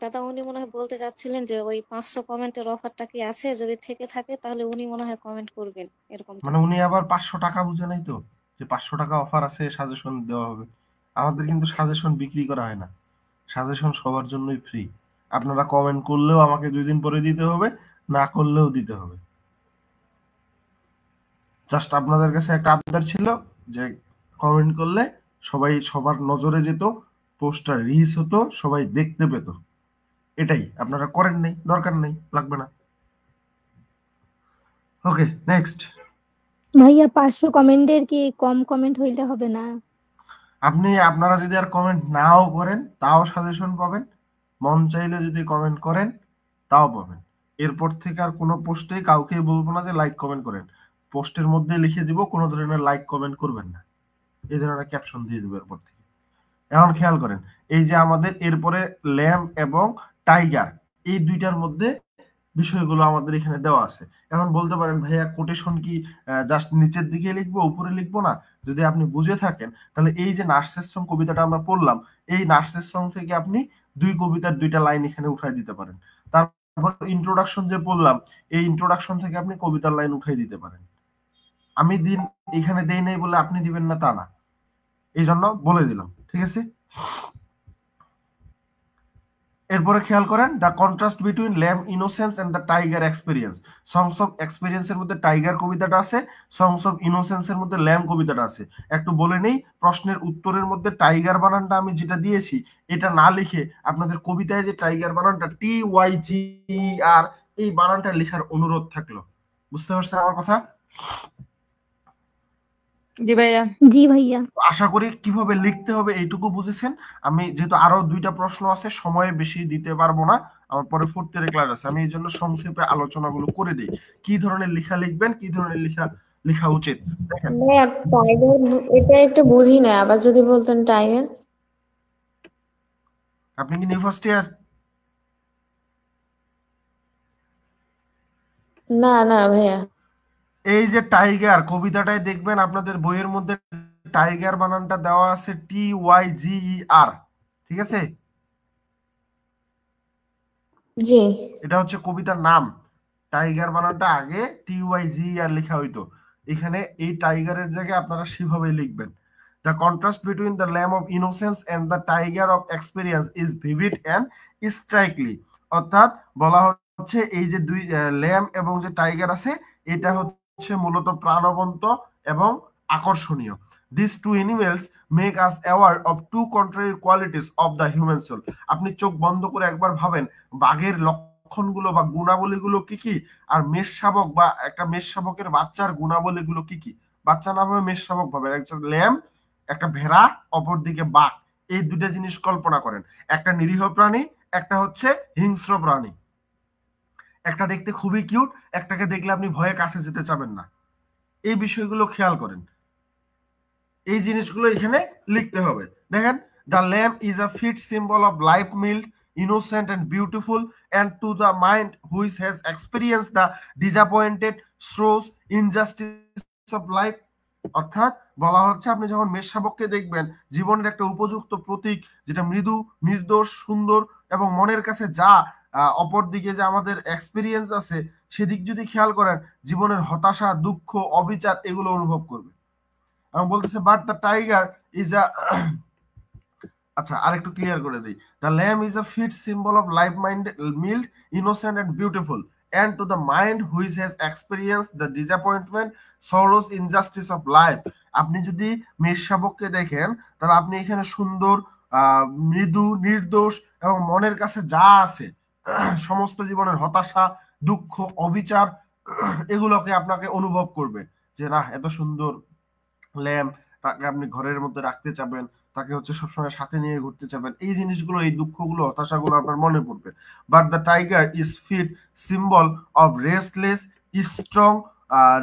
দাদা উনি মনে হয় বলতে চাচ্ছিলেন যে ওই 500 কমেন্টের অফারটা কি আছে, যদি থেকে থাকে তাহলে উনি মনে হয় কমেন্ট করবেন এরকম। মানে উনি আবার 500 টাকা বুঝে নাই তো, যে 500 টাকা অফার আছে সাজেশন দেওয়া হবে। আমাদের কিন্তু সাজেশন বিক্রি করা হয় না, সাজেশন সবার জন্যই ফ্রি। আপনারা কমেন্ট করলেও আমাকে 2 দিন পরে দিতে হবে, না করলেও দিতে হবে। জাস্ট আপনাদের কাছে একটা আবদার ছিল যে কমেন্ট করলে সবাই সবার নজরে যেত, পোস্টটা রিচ হতো, সবাই দেখতে পেত। এটাই আপনারা করেন নাই, দরকার নেই, লাগবে না। Okay next. ভাইয়া 500 কমেন্টের কি কম কমেন্ট হইলে হবে না? আপনারা যদি আর কমেন্ট নাও করেন তাও সাজেশন পাবেন, মন চাইলে যদি কমেন্ট করেন তাও পাবেন। এরপর থেকে আর কোনো পোস্টে কাউকে বলবো না যে লাইক কমেন্ট করেন, পোস্টের মধ্যে লিখে দিব কোনো ধরনের লাইক কমেন্ট করবেন না, এই ধরনের ক্যাপশন দিয়ে দিব এরপর থেকে। এখন খেয়াল করেন, এই যে আমাদের এরপরে ল্যাম এবং টাইগার, এই দুইটার মধ্যে বিষয়গুলো আমাদের এখানে দেওয়া আছে। এখন বলতে পারেন ভাইয়া কোটেশন কি জাস্ট নিচের দিকে লিখবো উপরে লিখবো না? যদি আপনি বুঝে থাকেন তাহলে এই যে নার্সের সং কবিতাটা আমরা পড়লাম, এই নার্সের সং থেকে আপনি দুই কবিতার দুইটা লাইন এখানে উঠাই দিতে পারেন। তারপর ইন্ট্রোডাকশন যে বললাম, এই ইন্ট্রোডাকশন থেকে আপনি কবিতার লাইন উঠাই দিতে পারেন। আমি দিন এখানে দেই নাই বলে আপনি দিবেন না তা না, এই জন্য বলে দিলাম। ঠিক আছে? এরপরে খেয়াল করেন the contrast between lamb innocence and the tiger experience. Songs of experience এর মধ্যে টাইগার কবিতাটা আছে, সংস অফ ইনোসেন্স এর মধ্যে ল্যাম কবিতাটা আছে। একটু বলে নেই, প্রশ্নের উত্তরের মধ্যে টাইগার বানানটা আমি যেটা দিয়েছি এটা না লিখে আপনাদের কবিতায় যে টাইগার বানানটা TYGER, এই বানানটা লেখার অনুরোধ থাকলো। বুঝতে পারছেন আমার কথা? জি ভাইয়া। জি ভাইয়া। আশা করি কিভাবে লিখতে হবে এইটুকু বুঝেছেন। আমি যেহেতু আরো 2টা প্রশ্ন আছে, সময় বেশি দিতে পারবো না, আমার পরে 4th ইয়ারে ক্লাস আছে, আমি এই জন্য সংক্ষেপে আলোচনাগুলো করে দিই কি ধরনের লেখা লিখবেন, কি ধরনের লেখা উচিত। দেখেন টাইগার, এটা একটু বুঝি না, আবার যদি বলতেন টাইগার। আপনি কি নিউ ফার্স্ট ইয়ার? না না ভাইয়া। এই যে টাইগার কবিতাটায় দেখবেন আপনাদের বইয়ের মধ্যে টাইগার বানানটা দেওয়া আছে TYGER, ঠিক আছে? জি। এটা হচ্ছে কবিতার নাম। টাইগার বানানটা আগে TYGER লেখা হইতো, এখানে এই টাইগারের জায়গায় আপনারা সেভাবে লিখবেন। The contrast between the lamb of innocence and the tiger of experience is vivid and strikingly. অর্থাৎ বলা হচ্ছে এই যে দুই ল্যাম্ব এবং যে টাইগার আছে এটা হচ্ছে মূলত প্রাণবন্ত এবং আকর্ষণীয়। These two animals make us aware of two contrary qualities of the human soul. আপনি চোখ বন্ধ করে একবার ভাবেন বাঘের লক্ষণগুলো বা গুণাবলীগুলো কি কি, আর মেষ শাবক বা একটা মেষ শাবকের বাচ্চার গুণাবলীগুলো কি কি। বাচ্চা না ভাবে মেষ শাবক ভাবে, একজন ল্যাম্ব, একটা ভেড়া, অপরদিকে বাঘ, এই দুটো জিনিস কল্পনা করেন। একটা নিরীহ প্রাণী, একটা হচ্ছে হিংস্র প্রাণী। একটা দেখতে খুবই কিউট, একটাকে দেখলে আপনি ভয়ে কাছে যেতে চাবেন না। এই বিষয়গুলো খেয়াল করেন, এই জিনিসগুলো এখানে লিখতে হবে। দেখেন, the lamb is a fit symbol of life, mild, innocent and beautiful, and to the mind which has experienced the disappointed sorrows, injustice of life. অর্থাৎ বলা হচ্ছে আপনি যখন মেষ শাবককে দেখবেন জীবনের একটা উপযুক্ত প্রতীক, যেটা মৃদু, নির্দোষ, সুন্দর এবং মনের কাছে যা অপর দিকে যে আমাদের এক্সপিরিয়েন্স আছে সেদিক যদি খেয়াল করেন জীবনের হতাশা, দুঃখ, অবিচার এগুলো অনুভব করবে। এবং বলতেছে but the tiger is a আচ্ছা আরেকটু ক্লিয়ার করে দিই, the lamb is a fit symbol of life, mind, mild, innocent and beautiful, and to the mind which has experienced the disappointment, sorrows, injustice of life. আপনি যদি মেষ শাবককে দেখেন তাহলে আপনি এখানে সুন্দর, মৃদু, নির্দোষ এবং মনের কাছে যা আছে সমস্ত জীবনের হতাশা, দুঃখ, অবিচার এগুলোকে আপনাকে অনুভব করবে যে না এত সুন্দর ল্যাম্ব, তাকে আপনি ঘরের মধ্যে রাখতে চাবেন, তাকে হচ্ছে সবসময় সাথে নিয়ে ঘুরতে চাবেন। এই জিনিসগুলো, এই দুঃখগুলো, হতাশাগুলো আপনার মনে পড়বে। But the tiger is fit symbol of restless, strong,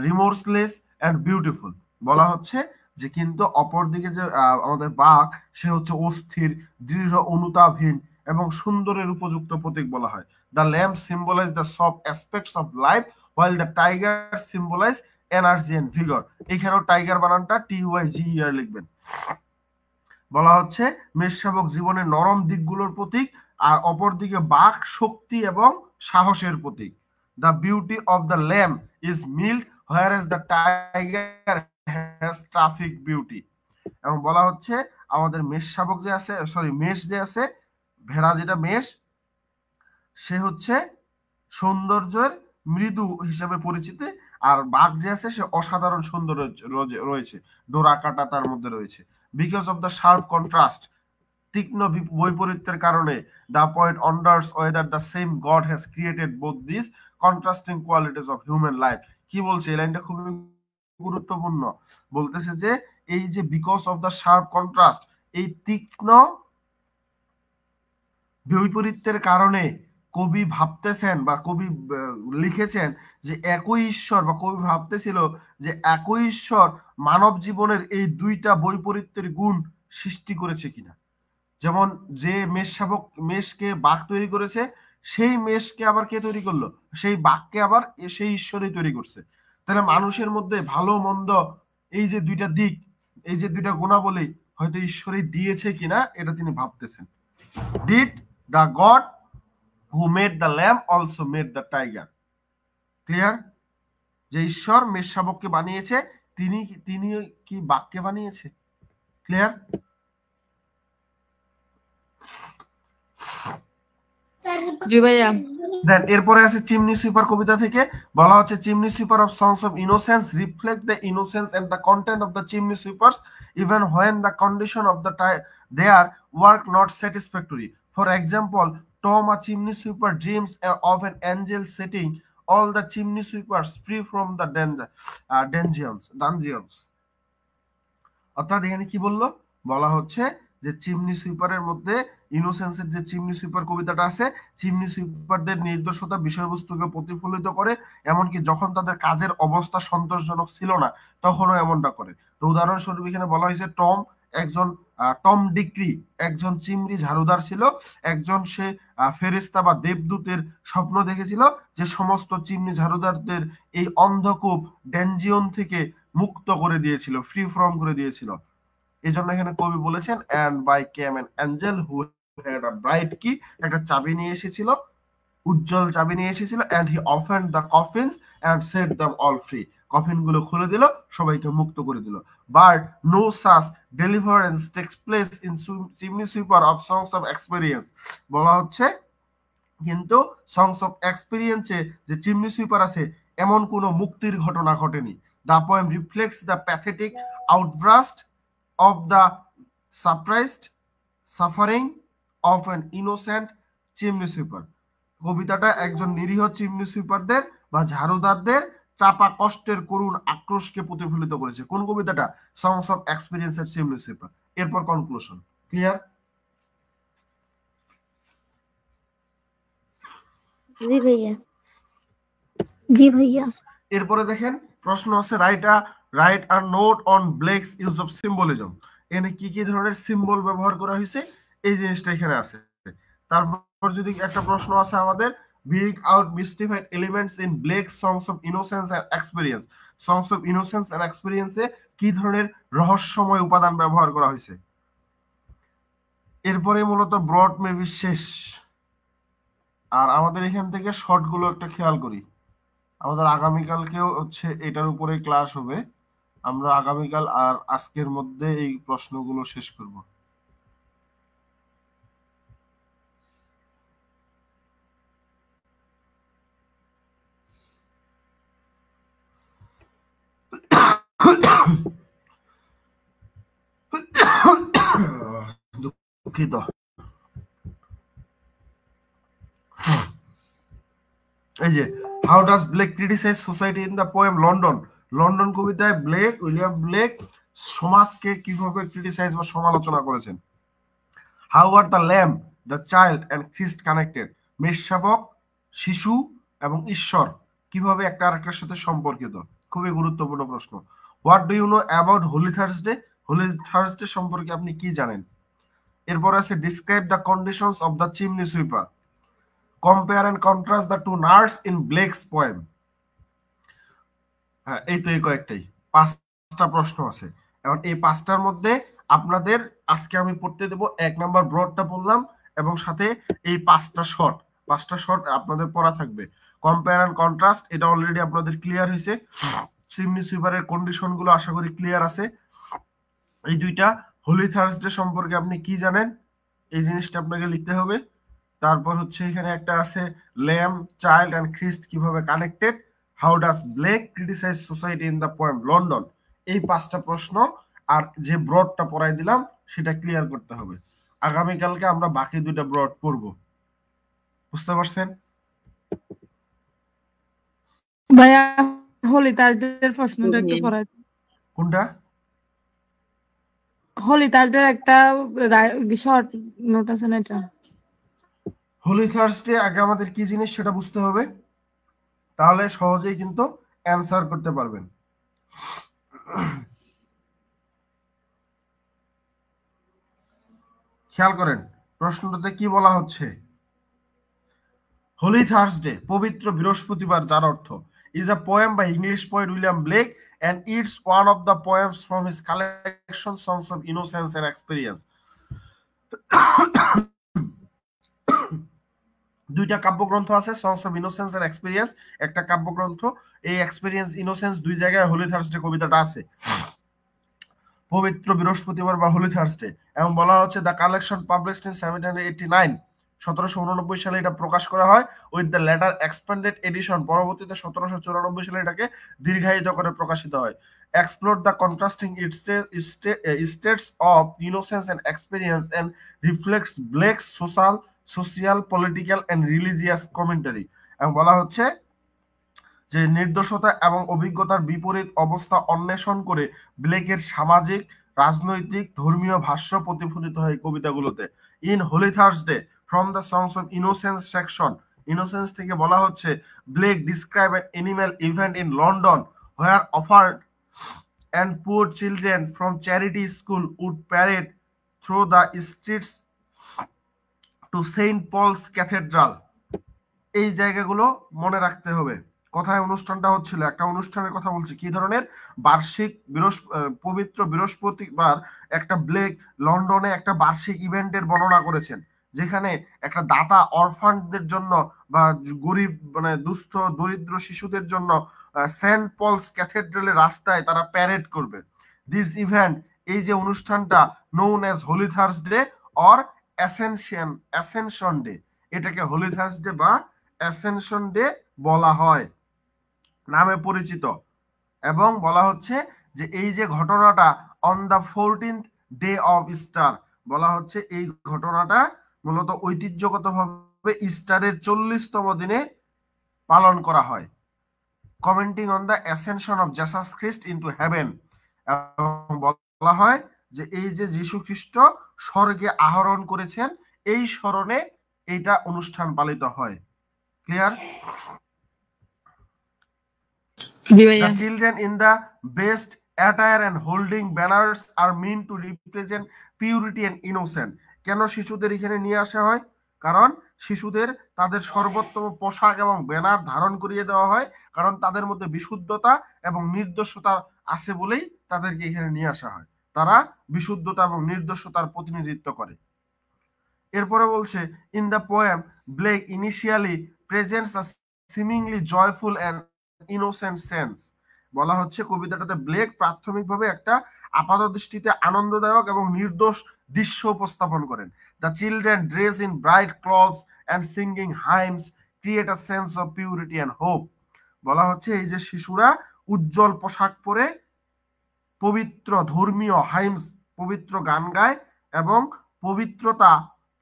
remorseless and beautiful. বলা হচ্ছে যে কিন্তু অপরদিকে যে আমাদের বাঘ সে হচ্ছে অস্থির, দৃঢ়, অনুতাপহীন এবং সুন্দরের উপযুক্ত প্রতীক বলা হয়। The lamb symbolise the soft aspects of life while the tiger symbolize energy and vigor. এখানেও টাইগার বানানটা TYGER লিখবেন। বলা হচ্ছে মেষ শাবক জীবনের নরম দিকগুলোর প্রতীক, আর অপরদিকে বাঘ শক্তি এবং সাহসের প্রতীক। The beauty of the lamb is mild whereas the tiger has traffic beauty. এবং বলা হচ্ছে আমাদের মেষ শাবক যে আছে, মেষ যে আছে, ভেড়া যেটা মেষ, সে হচ্ছে সৌন্দর্যের মৃদু হিসেবে পরিচিত, আর বাঘ যে আছে সে অসাধারণ সুন্দর রয়েছে, ডোরা কাটা তার মধ্যে রয়েছে। Because of the sharp contrast, তীক্ষ্ণ বৈপরীত্যের কারণে, the point wonders whether the same god has created both this contrasting qualities of human life. কি বলছে এই লাইনটা খুবই গুরুত্বপূর্ণ। বলতেছে যে এই যে because of the sharp contrast, এই তীক্ষ্ণ বৈপরীত্যের কারণে কবি ভাবতেছেন বা কবি লিখেছেন যে একই ঈশ্বর, বা কবি ভাবতেছিল যে একই ঈশ্বর মানব জীবনের এই দুইটা বৈপরীত্যের গুণ সৃষ্টি করেছে কিনা। যেমন যে মেষ শাবক, মেষকে বাঘ তৈরি করেছে, সেই মেষকে আবার কে তৈরি করলো? সেই বাঘকে আবার সেই ঈশ্বরই তৈরি করছে। তাহলে মানুষের মধ্যে ভালো মন্দ এই যে দুইটা দিক, এই যে দুইটা গুণাবলী হয়তো ঈশ্বরই দিয়েছে কিনা এটা তিনি ভাবতেছেন। Did the God who made the lamb also made the tiger? Clear? যে ঈশ্বর মেষ শাবককে বানিয়েছে তিনি কি বাঘকে বানিয়েছে? ক্লিয়ার? জি ভাইয়া। দেন এরপরে আছে চিমনি সুইপার কবিতা থেকে। বলা হচ্ছে chimney sweeper of songs of innocence reflect the innocence and the content of the chimney sweepers even when the condition of the their work not satisfactory. For example, Tom, a chimney sweeper, dreams of an angel setting all the chimney sweepers free from the dungeons. অর্থাৎ এখানে কি বললো? বলা হচ্ছে যে chimney সুইপারের মধ্যে ইনোসেন্সের যে chimney sweeper কবিতাটা আছে, চিমনি সুইপারদের নির্দোষতা বিষয়বস্তুকে প্রতিফলিত করে, এমনকি যখন তাদের কাজের অবস্থা সন্তোষজনক ছিল না তখনও এমনটা করে। তো উদাহরণস্বরূপ এখানে বলা হয়েছে টম ডিক্রি একজন চিমনি ঝাড়ুদার ছিল। একজন সে ফেরেশতা বা দেবদূতের স্বপ্ন দেখেছিল যে সমস্ত চিমনি ঝাড়ুদারদের এই অন্ধকূপ ডেনজিয়ন থেকে মুক্ত করে দিয়েছিল, ফ্রি ফ্রম করে দিয়েছিল। এই জন্য এখানে কবি বলেছেন and by came an angel who had a bright key, একটা চাবি নিয়ে এসেছিল উজ্জ্বল চাবি নিয়ে এসেছিল, and he opened the coffins and set them all free. Coffin গুলো খুলে দিল, সবাইকে মুক্ত করে দিল। But no such deliverance takes place in Chimney Sweeper of Songs of Experience. বলা হচ্ছে কিন্তু সংস অফ এক্সপেরিয়েন্সে যে চিমনি সুইপার আছে এমন কোনো মুক্তির ঘটনা ঘটেনি। The poem reflects the pathetic outburst of the surprised suffering of an innocent chimney sweeper. কবিতাটা একজন নিরীহ চিমনি সুইপারদের বা ঝাড়ুদারদের চাপা কষ্টের করুণ আক্রোশকে প্রতিফলিত করেছে। কোন কবিতাটা? সংস অফ এক্সপেরিয়েন্সের চিমনি সুইপার। এরপর কনক্লুশন। ক্লিয়ার? জি ভাইয়া। জি ভাইয়া। এরপরে দেখেন প্রশ্ন আছে, write a note on Blake's use of symbolism. এখানে কি কি ধরনের সিম্বল ব্যবহার করা হয়েছে এই জিনিসটা এখানে আছে। তারপর যদি একটা প্রশ্ন আছে আমাদের, bring out mystified elements in Blake's songs of innocence and experience. Songs of innocence and এক্সপেরিয়েন্সে কি ধরনের রহস্যময় উপাদান ব্যবহার করা হয়েছে। এরপরে মূলত ব্রড মেবি শেষ। আর আমাদের এখান থেকে শর্ট গুলো একটা খেয়াল করি। আমাদের আগামীকালকেও হচ্ছে এটার উপরে ক্লাস হবে। আমরা আগামীকাল আর আজকের মধ্যে এই প্রশ্নগুলো শেষ করব। দুঃখিত। এই যে how does Blake criticise society in the poem London. London কবিতায় উইলিয়াম ব্লেক সমাজকে কিভাবে ক্রিটিসাইজ বা সমালোচনা করেছেন। How are the lamb, the child and Christ connected. মেষশাবক, শিশু এবং ঈশ্বর কিভাবে একটা আরেকটার সাথে সম্পর্কিত। খুবই গুরুত্বপূর্ণ প্রশ্ন। What do you know about Holy Thursday. Holy Thursday সম্পর্কে আপনি কি জানেন। এরপর আছে describe the conditions of the chimney sweeper. Compare and contrast the two narratives in Blake's poem. এই তো এই কয়েকটাই, 5টা প্রশ্ন আছে। এখন এই 5টার মধ্যে আপনাদের আজকে আমি পড়তে দেব 1 নাম্বার ব্রডটা বললাম এবং সাথে এই 5টা শর্ট আপনাদের পড়া থাকবে। কম্পেয়ার এন্ড কন্ট্রাস্ট এটা অলরেডি আপনাদের ক্লিয়ার হয়েছে। চিমনি সুইপারের কন্ডিশন গুলো আশা করি ক্লিয়ার আছে। এই দুইটা হোলি থার্সডে সম্পর্কে আপনি কি জানেন এই জিনিসটা আপনাকে লিখতে হবে। তারপর হচ্ছে এখানে একটা আছে ল্যাম্ব, চাইল্ড এন্ড খ্রিস্ট কিভাবে connected. How does Blake criticise society in the poem London. এই 5টা প্রশ্ন আর যে ব্রডটা পড়াই দিলাম সেটা ক্লিয়ার করতে হবে। আগামীকালকে আমরা বাকি 2টা ব্রড পড়ব। বুঝতে পারছেন? ভাইয়া হোলি থার্সডের প্রশ্নটা একটু পড়াই। কোনটা? হোলি থার্সডের একটা শর্ট নোট আছে না এটা। হোলি থার্সডে আগে আমাদের কি জিনিস সেটা বুঝতে হবে, তাহলে সহজেই কিন্তু অ্যানসার করতে পারবেন। খেয়াল করেন প্রশ্নটাতে কি বলা হচ্ছে। হোলি থার্সডে পবিত্র বৃহস্পতিবার, যার অর্থ is a poem by English poet William Blake and it's one of the poems from his collection Songs of Innocence and Experience. দুইটা কাব্যগ্রন্থ আছে, songs of innocence and experience একটা কাব্যগ্রন্থ। এই এক্সপেরিয়েন্স ইনোসেন্স দুই জায়গায় হোলি থার্সডে কবিতাটা আছে, পবিত্র বৃহস্পতিবার বা হোলি থার্সডে। এবং বলা হচ্ছে দ্য কালেকশন পাবলিশড ইন 1789 1789 সালে এটা প্রকাশ করা হয়। With the later expanded edition পরবর্তীতে 1794 সালে এটাকে দীর্ঘায়িত করে প্রকাশিত হয়। Explore the contrasting states of innocence and experience and reflects Blake's social political and religious commentary. এবং বলা হচ্ছে যে নির্দোষতা এবং অভিজ্ঞতার বিপরীত অবস্থা অন্বেষণ করে ব্লেকের সামাজিক, রাজনৈতিক, ধর্মীয় ভাষ্য প্রতিফলিত হয় কবিতাগুলোতে। In holy Thursday from the songs of innocence section, innocence থেকে বলা হচ্ছে Blake describe an animal event in London where offered and poor children from charity school would parade through the streets to St. Paul's Cathedral. এই জায়গাগুলো মনে রাখতে হবে। কোথায় অনুষ্ঠানটা হচ্ছিল, একটা অনুষ্ঠানের কথা বলছি। কি ধরনের? বার্ষিক পবিত্র বৃহস্পতিবার একটা ব্লেক লন্ডনে একটা বার্ষিক ইভেন্টের বর্ণনা করেছেন, যেখানে একটা দাতা অরফানদের জন্য বা গরিব মানে দুস্থ দরিদ্র শিশুদের জন্য সেন্ট পলস ক্যাথেড্রালের রাস্তায় তারা প্যারেড করবে। দিস ইভেন্ট, এই যে অনুষ্ঠানটা, known as Holy Thursday or Ascension Day, এটাকে হোলি থার্সডে বা অ্যাসেনশন ডে বলা হয়, নামে পরিচিত। এবং বলা হচ্ছে যে এই যে ঘটনাটা on the 14th day of Easter, বলা হচ্ছে এই ঘটনাটা মূলত ঐতিহ্যগতভাবে ইস্টারের 40তম দিনে পালন করা হয়। Commenting on the Ascension of Jesus Christ into heaven, এবং বলা হয় যে এই যে যীশু খ্রিস্ট স্বর্গে আরোহণ করেছেন, এই স্মরণে এইটা অনুষ্ঠান পালিত হয়। Clear? The children in the best attire and holding banners are meant to represent purity and innocence. কেন শিশুদের এখানে নিয়ে আসা হয়? কারণ শিশুদের তাদের সর্বোত্তম পোশাক এবং ব্যানার ধারণ করিয়ে দেওয়া হয়, কারণ তাদের মধ্যে বিশুদ্ধতা এবং নির্দোষতা আছে বলেই তাদেরকে এখানে নিয়ে আসা হয়। তারা বিশুদ্ধতা এবং নির্দোষতার প্রতিনিধিত্ব করে। এরপরে বলছে, in the poem Blake initially presents a seemingly joyful and innocent sense. বলা হচ্ছে কবিতাটাতে ব্লেক প্রাথমিকভাবে একটা আপাতদৃষ্টিতে আনন্দদায়ক এবং নির্দোষ দৃশ্য উপস্থাপন করেন। The children dress in bright clothes and singing hymns create a sense of purity and hope. বলা হচ্ছে এই যে শিশুরা উজ্জ্বল পোশাক পরে পবিত্র ধর্মীয় হাইমস, পবিত্র গান গায় এবং পবিত্রতা,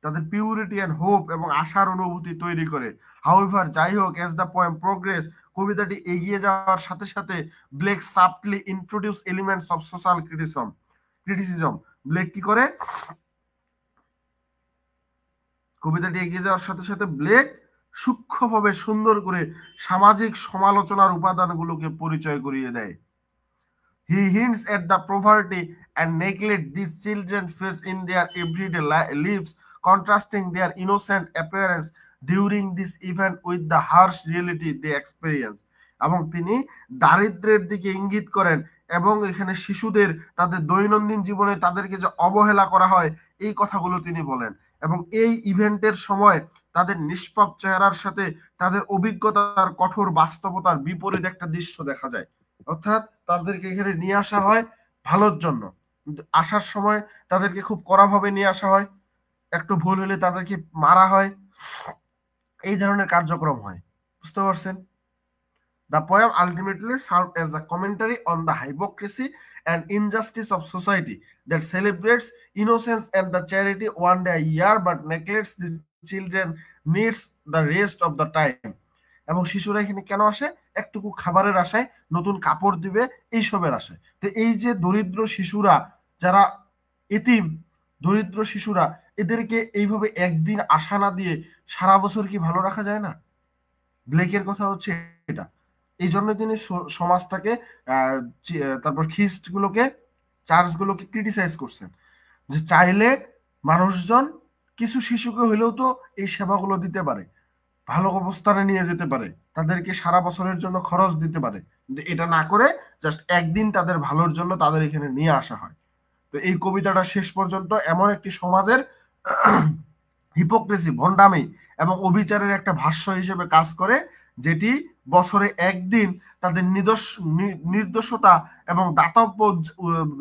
তাদের পিউরিটি এন্ড হোপ এবং আশার অনুভূতি তৈরি করে। হাউএভার, যাই হোক, এজ দ্য পোয়েম প্রোগ্রেস, কবিতাটি এগিয়ে যাওয়ার সাথে সাথে Blake subtly introduce elements of social criticism. Blake কি করে? কবিতাটি এগিয়ে যাওয়ার সাথে সাথে ব্লেক সূক্ষ্মভাবে সুন্দর করে সামাজিক সমালোচনার উপাদানগুলোকে পরিচয় করিয়ে দেয়। He hints at the poverty and neglect these children face in their everyday lives, contrasting their innocent appearance during this event with the harsh reality they experience. এবং তিনি দারিদ্র্যের দিকে ইঙ্গিত করেন এবং এখানে শিশুদের তাদের দৈনন্দিন জীবনে তাদেরকে যে অবহেলা করা হয় এই কথাগুলো তিনি বলেন। এবং এই ইভেন্টের সময় তাদের নিষ্পাপ চেহারার সাথে তাদের অভিজ্ঞতার কঠোর বাস্তবতার বিপরীত একটা দৃশ্য দেখা যায়। অর্থাৎ তাদেরকে এখানে নিয়ে আসা হয় ভালোর জন্য, কিন্তু আসার সময় তাদেরকে খুব কড়াভাবে নিয়ে আসা হয়, একটু ভুল হলে তাদেরকে মারা হয়, এই ধরনের কার্যক্রম হয়। বুঝতে পারছেন? The poem ultimately served as a commentary on the hypocrisy and injustice of society that celebrates innocence and the charity one day a year but neglects the children needs the rest of the time. এবং শিশুরা এখানে কেন আসে? একটুকু খাবারের আশায়, নতুন কাপড় দিবে, এইসবের আশায়। তো এই যে দরিদ্র শিশুরা, যারা এতিম দরিদ্র শিশুরা, এদেরকে এইভাবে একদিন আশা না দিয়ে সারা বছর কি ভালো রাখা যায় না? ব্লেকের কথা হচ্ছে এটা। এই জন্য তিনি সমাজটাকে তারপর খ্রিস্ট গুলোকে, চার্চ গুলোকে ক্রিটিসাইজ করছেন যে চাইলে মানুষজন কিছু শিশুকে হলেও তো এই সেবাগুলো দিতে পারে, ভালো অবস্থানে নিয়ে যেতে পারে, তাদেরকে সারা বছরের জন্য খরচ দিতে পারে, কিন্তু এটা না করে জাস্ট একদিন তাদের ভালোর জন্য তাদের এখানে নিয়ে আসা হয়। তো এই কবিতাটা শেষ পর্যন্ত এমন একটি সমাজের হিপোক্রেসি, ভণ্ডামি এবং অবিচারের একটা ভাষ্য হিসেবে কাজ করে, যেটি বছরে একদিন তাদের নির্দোষতা এবং দাতব্য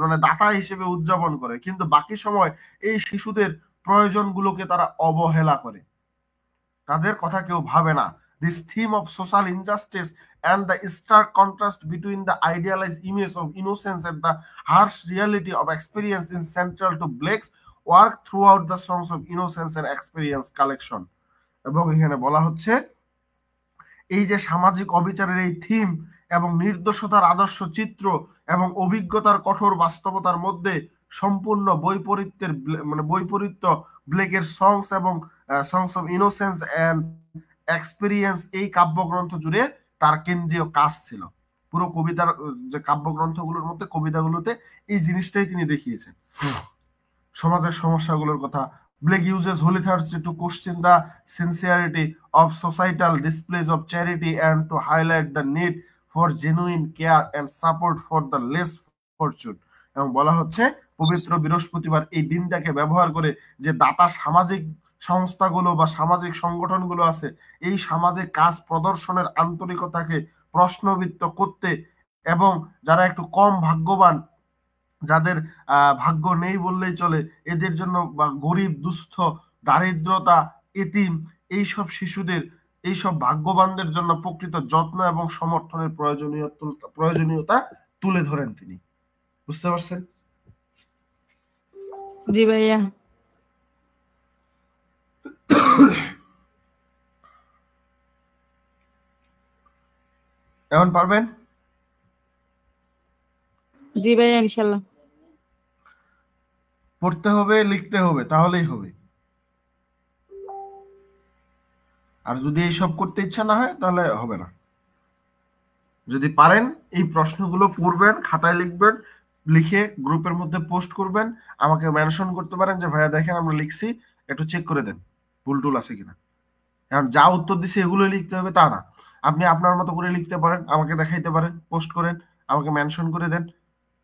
মানে দাতা হিসেবে উদযাপন করে, কিন্তু বাকি সময় এই শিশুদের প্রয়োজনগুলোকে তারা অবহেলা করে, তাদের কথা কেউ ভাবে না। This theme of social injustice and the stark contrast between the idealized image of innocence and the harsh reality of experience is central to Blake's work throughout the Songs of Innocence and Experience collection. এবং এখানে বলা হচ্ছে এই যে সামাজিক অবিচারের এই theme এবং নির্দোষতার আদর্শ চিত্র এবং অভিজ্ঞতার কঠোর বাস্তবতার মধ্যে সম্পূর্ণ বৈপরীত্য ব্লেকের সংস এবং songs of innocence and experience এই কাব্যগ্রন্থ জুড়ে তার কেন্দ্রীয় কাজ ছিল। পুরো কবিতার যে কাব্যগ্রন্থগুলোর মধ্যে কবিতাগুলোতে এই জিনিসটাই তিনি দেখিয়েছেন, সমাজের সমস্যাগুলোর কথা। Blake uses Holy Thursday to question the sincerity of societal displays of charity and to highlight the need for genuine care and support for the less fortunate. এবং বলা হচ্ছে পবিত্র বৃহস্পতিবার এই দিনটাকে ব্যবহার করে যে দাতা সামাজিক সংস্থাগুলো বা সামাজিক সংগঠনগুলো আছে, এই সামাজিক কাজ প্রদর্শনের আন্তরিকতাকে প্রশ্নবিদ্ধ করতে এবং যারা একটু কম ভাগ্যবান, যাদের ভাগ্য নেই বললেই চলে, এদের জন্য বা গরিব, দুস্থ, দারিদ্রতা, এতিম, এইসব শিশুদের, এইসব ভাগ্যবানদের জন্য প্রকৃত যত্ন এবং সমর্থনের প্রয়োজনীয়তা তুলে ধরেন তিনি। বুঝতে পারছেন? জি ভাইয়া। এখন পারবেন? জি ভাইয়া, ইনশাল্লাহ। পড়তে হবে, লিখতে হবে, তাহলেই হবে। আর যদি এইসব করতে ইচ্ছা না হয় তাহলে হবে না। যদি পারেন এই প্রশ্নগুলো পড়বেন, খাতায় লিখবেন, লিখে গ্রুপের মধ্যে পোস্ট করবেন, আমাকে মেনশন করতে পারেন যে ভাইয়া দেখেন আমরা লিখছি, একটু চেক করে দেন ভুল টুল আছে কিনা। এখন যা উত্তর দিছে এগুলো লিখতে হবে তা না, আপনি আপনার মতো করে লিখতে পারেন, আমাকে দেখাইতে পারেন, পোস্ট করেন, আমাকে মেনশন করে দেন,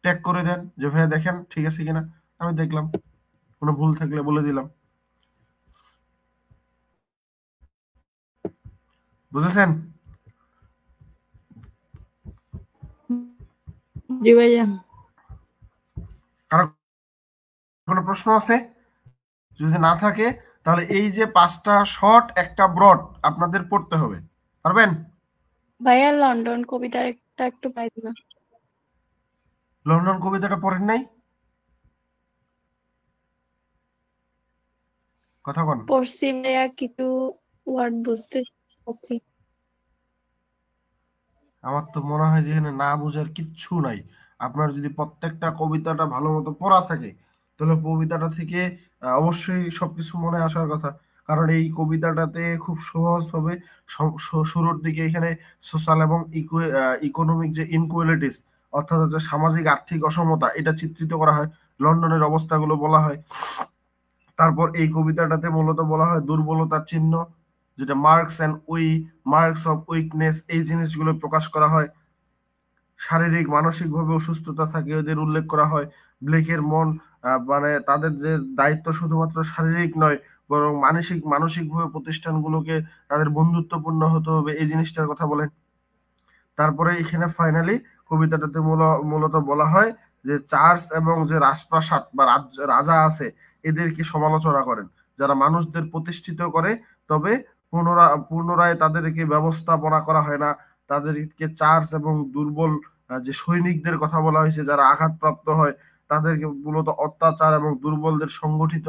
ট্যাগ করে দেন যে ভাইয়া দেখেন ঠিক আছে কিনা, আমি দেখলাম, কোনো ভুল থাকলে বলে দিলাম। বুঝেছেন? জি ভাইয়া। কারো কোনো প্রশ্ন আছে? যদি না থাকে তাহলে এই যে 5টা শর্ট একটা ব্রড আপনাদের পড়তে হবে, পারবেন? ভাইয়া লন্ডন কবিতার একটা একটু পাই দিবা। লন্ডন কবিতাটা পড়েন নাই? কথা বল। পড়ছি ভাইয়া, কিছু ওয়ার্ড বুঝতে পারছি। আমার তো মনে হয় যে এখানে না বোঝার কিচ্ছু নাই। আপনার যদি প্রত্যেকটা কবিতাটা ভালো মতো পড়া থাকে তাহলে কবিতাটা থেকে অবশ্যই সবকিছু মনে আসার কথা। কারণ এই কবিতাটাতে খুব সহজভাবে শুরুর দিকে এখানে সোশ্যাল এবং ইকোনমিক যে ইনকুয়ালিটিস, অর্থাৎ হচ্ছে সামাজিক আর্থিক অসমতা, এটা চিত্রিত করা হয়, লন্ডনের অবস্থাগুলো বলা হয়। তারপর এই কবিতাটাতে মূলত বলা হয় দুর্বলতার চিহ্ন, যেটা মার্কস অফ উইকনেস, এই জিনিসগুলো প্রকাশ করা হয়। শারীরিক মানসিকভাবে অসুস্থতা থাকে এদের উল্লেখ করা হয়। ব্লেকের মন, মানে তাদের যে দায়িত্ব শুধুমাত্র শারীরিক নয়, বরং মানসিকভাবে প্রতিষ্ঠানগুলোকে তাদের বন্ধুত্বপূর্ণ হতে হবে, এই জিনিসটার কথা বলেন। তারপরে এখানে ফাইনালি কবিতাটাতে মূলত বলা হয় যে চার্চ এবং যে রাজপ্রাসাদ বা রাজা আছে এদেরকে সমালোচনা করেন, যারা মানুষদের প্রতিষ্ঠিত করে তবে পুনরায় তাদেরকে ব্যবস্থাপনা করা হয় না। তাদেরকে চার্চ এবং দুর্বল যে সৈনিকদের কথা বলা হয়েছে, যারা আঘাতপ্রাপ্ত হয় তাদেরকে মূলত অত্যাচার এবং দুর্বলদের সংগঠিত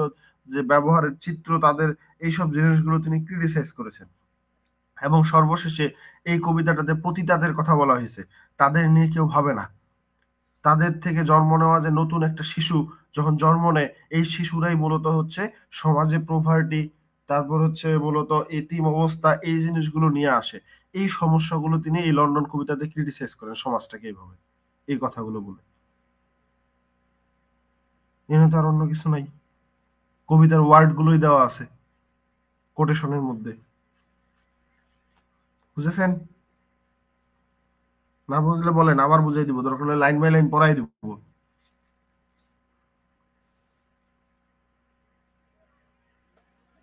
যে ব্যবহারের চিত্র, তাদের এইসব জিনিসগুলো তিনি ক্রিটিসাইজ করেছেন। এবং সর্বশেষে এই কবিতাটাতে পতিতাদের কথা বলা হয়েছে, তাদের নিয়ে কেউ ভাবে না। তাদের থেকে জন্ম নেওয়া যে নতুন একটা শিশু যখন জন্ম নেয়, এই শিশুরাই মূলত হচ্ছে সমাজে প্রভার্টি, তারপর হচ্ছে মূলত এতিম অবস্থা, এই জিনিসগুলো নিয়ে আসে। এই সমস্যাগুলো তিনি এই লন্ডন কবিতাতে ক্রিটিসাইজ করেন সমাজটাকে এইভাবে, এই কথাগুলো বলে। এখানে তো আর অন্য কিছু নাই, কবিতার ওয়ার্ড গুলোই দেওয়া আছে কোটেশনের মধ্যে। বুঝেছেন? না বুঝলে বলেন, আবার বুঝাই দিব, দরকার হলে লাইন বাই লাইন পড়াই দিব।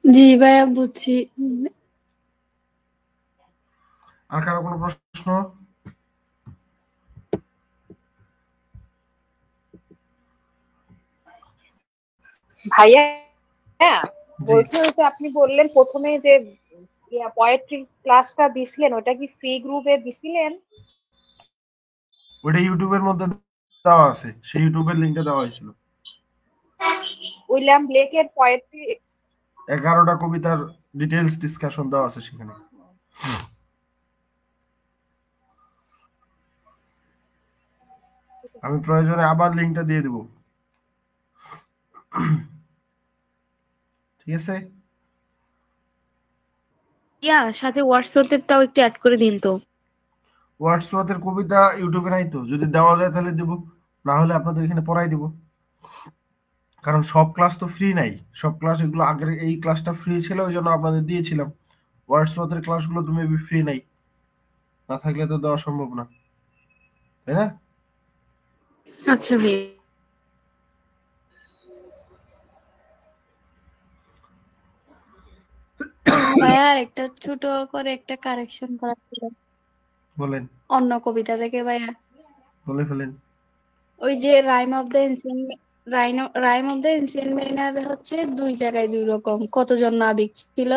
জি ভাইয়া, বুঝছি। আর কারো কোনো প্রশ্ন? ভাইয়া, জি। বলছি যে আপনি বললেন প্রথমে যে পোয়েট্রি ক্লাসটা দিছিলেন, ওটা কি ফ্রি গ্রুপে দিছিলেন? ওইটা ইউটিউবের মধ্যে দেওয়া আছে, সেই ইউটিউবের লিংকটা দেওয়া হয়েছিল। উইলিয়াম ব্লেকের পোয়েট্রি 11টা কবিতার ডিটেইলস ডিসকাশন দেওয়া আছে সেখানে। আমি প্রয়োজনে আবার লিংকটা দিয়ে দেব, ঠিক আছে? ইয়া, সাথে হোয়াটসঅ্যাপেরটাও একটু অ্যাড করে দিন তো। ওয়ার্ডসওয়ার্থের কবিতা ইউটিউবে নাই তো, যদি দেওয়া যায় তাহলে দেব, না হলে আপনাদের এখানে পড়াই দিব। কারণ সব ক্লাস তো ফ্রি নাই, সব ক্লাস এগুলো আগের এই ক্লাসটা ফ্রি ছিল ওই জন্য আপনাদের দিয়েছিলাম। ওয়ার্ডসওয়ার্থের ক্লাসগুলো তো মেবি ফ্রি নাই, না থাকলে তো দেওয়া সম্ভব না, তাই না? আচ্ছা ভাই। ভাইয়া আর একটা ছোট করে একটা কারেকশন করা ছিল বলেন, অন্য কবিতা থেকে ভাইয়া। বলে ফেলেন। ওই যে rime of the ancient mariner হচ্ছে দুই জায়গায় দুই রকম, কতজন নাবিক ছিল।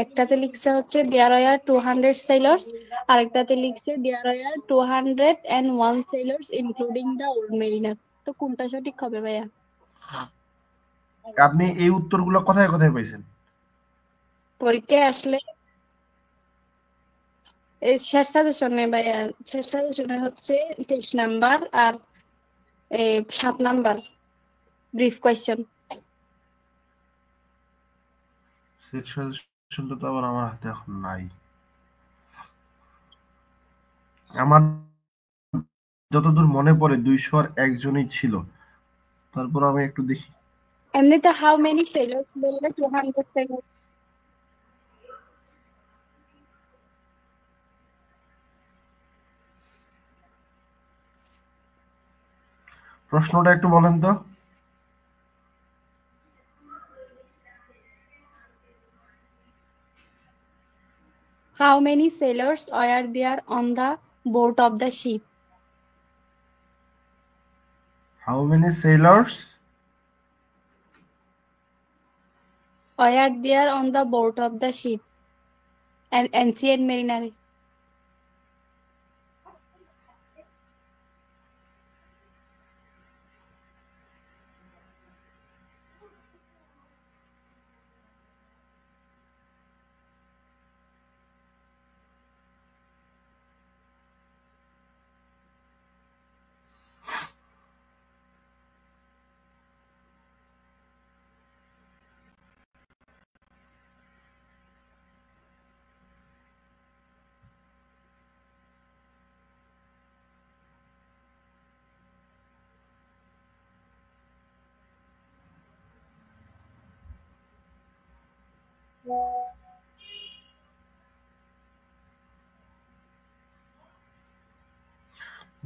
একটাতে লিখছে হচ্ছে দেয়ার ওয়ার 200 sailors, আরেকটাতে লিখছে there were 201 sailors including the old mariner. তো কোনটা সঠিক হবে ভাইয়া? আপনি এই উত্তরগুলো কোথায় কোথায় পাইছেন? পরীক্ষায় আসলে এই শেষ সাজেশনে ভাইয়া, শেষ সাজেশনে হচ্ছে 23 নাম্বার আর 7 নাম্বার ব্রিফ কোয়েশ্চেন। সেট সাজেশনটা তো আবার আমার হাতে এখন নাই। আমার যতদূর মনে পড়ে 200 আর একজনই ছিল। তারপর আমি একটু দেখি। এমনিতে হাউ মেনি সেলার্স বললে 200 সেলার্স। প্রশ্নটা একটু বলেন তো। How many sailors were there on the board of the ship? How many sailors Were there on the board of the ship? An ancient mariner.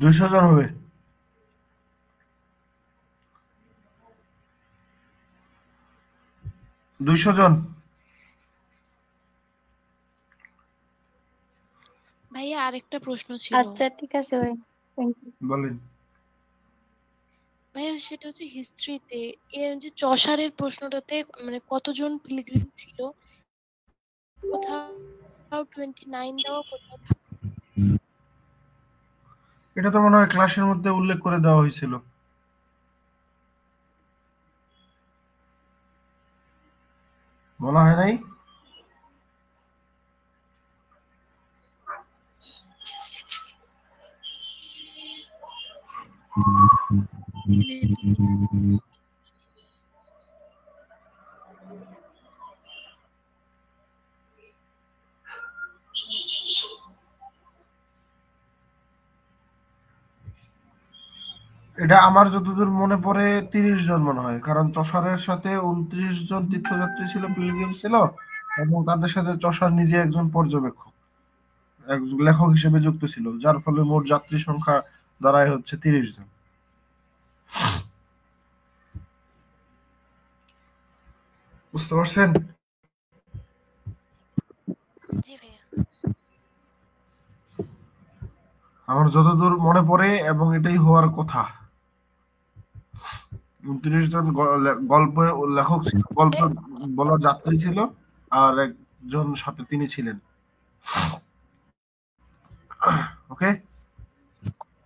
দুইশো জন হবে। দুইশো জন। ভাইয়া আরেকটা প্রশ্ন ছিল। আচ্ছা ঠিক আছে ভাই, থ্যাংক ইউ। বলেন। ভাইয়া সেটা হচ্ছে হিস্ট্রিতে এর যে চসারের প্রশ্নটাতে মানে কতজন পিলগ্রিম ছিল, কোথাও 29 দেওয়া, কোথাও এটা তো মনে হয় ক্লাসের মধ্যে উল্লেখ করে দেওয়া হয়েছিল। বলা হয় নাই? এটা আমার যতদূর মনে পড়ে 30 জন মনে হয়, কারণ চসারের সাথে 29 জন তীর্থযাত্রী ছিল, পিলগ্রিম ছিল, এবং তাদের সাথে চসার নিজে একজন পর্যবেক্ষক, একজন লেখক হিসেবে যুক্ত ছিল, যার ফলে মোট যাত্রী সংখ্যা দাঁড়ায় হচ্ছে 30 জন। বুঝতে পারছেন? জি ভাইয়া। আমার যতদূর মনে পড়ে এবং এটাই হওয়ার কথা। 29 জন গল্প লেখক ছিল, গল্প বলা যাত্রী ছিল, আর একজন সাথে তিনি ছিলেন। ওকে,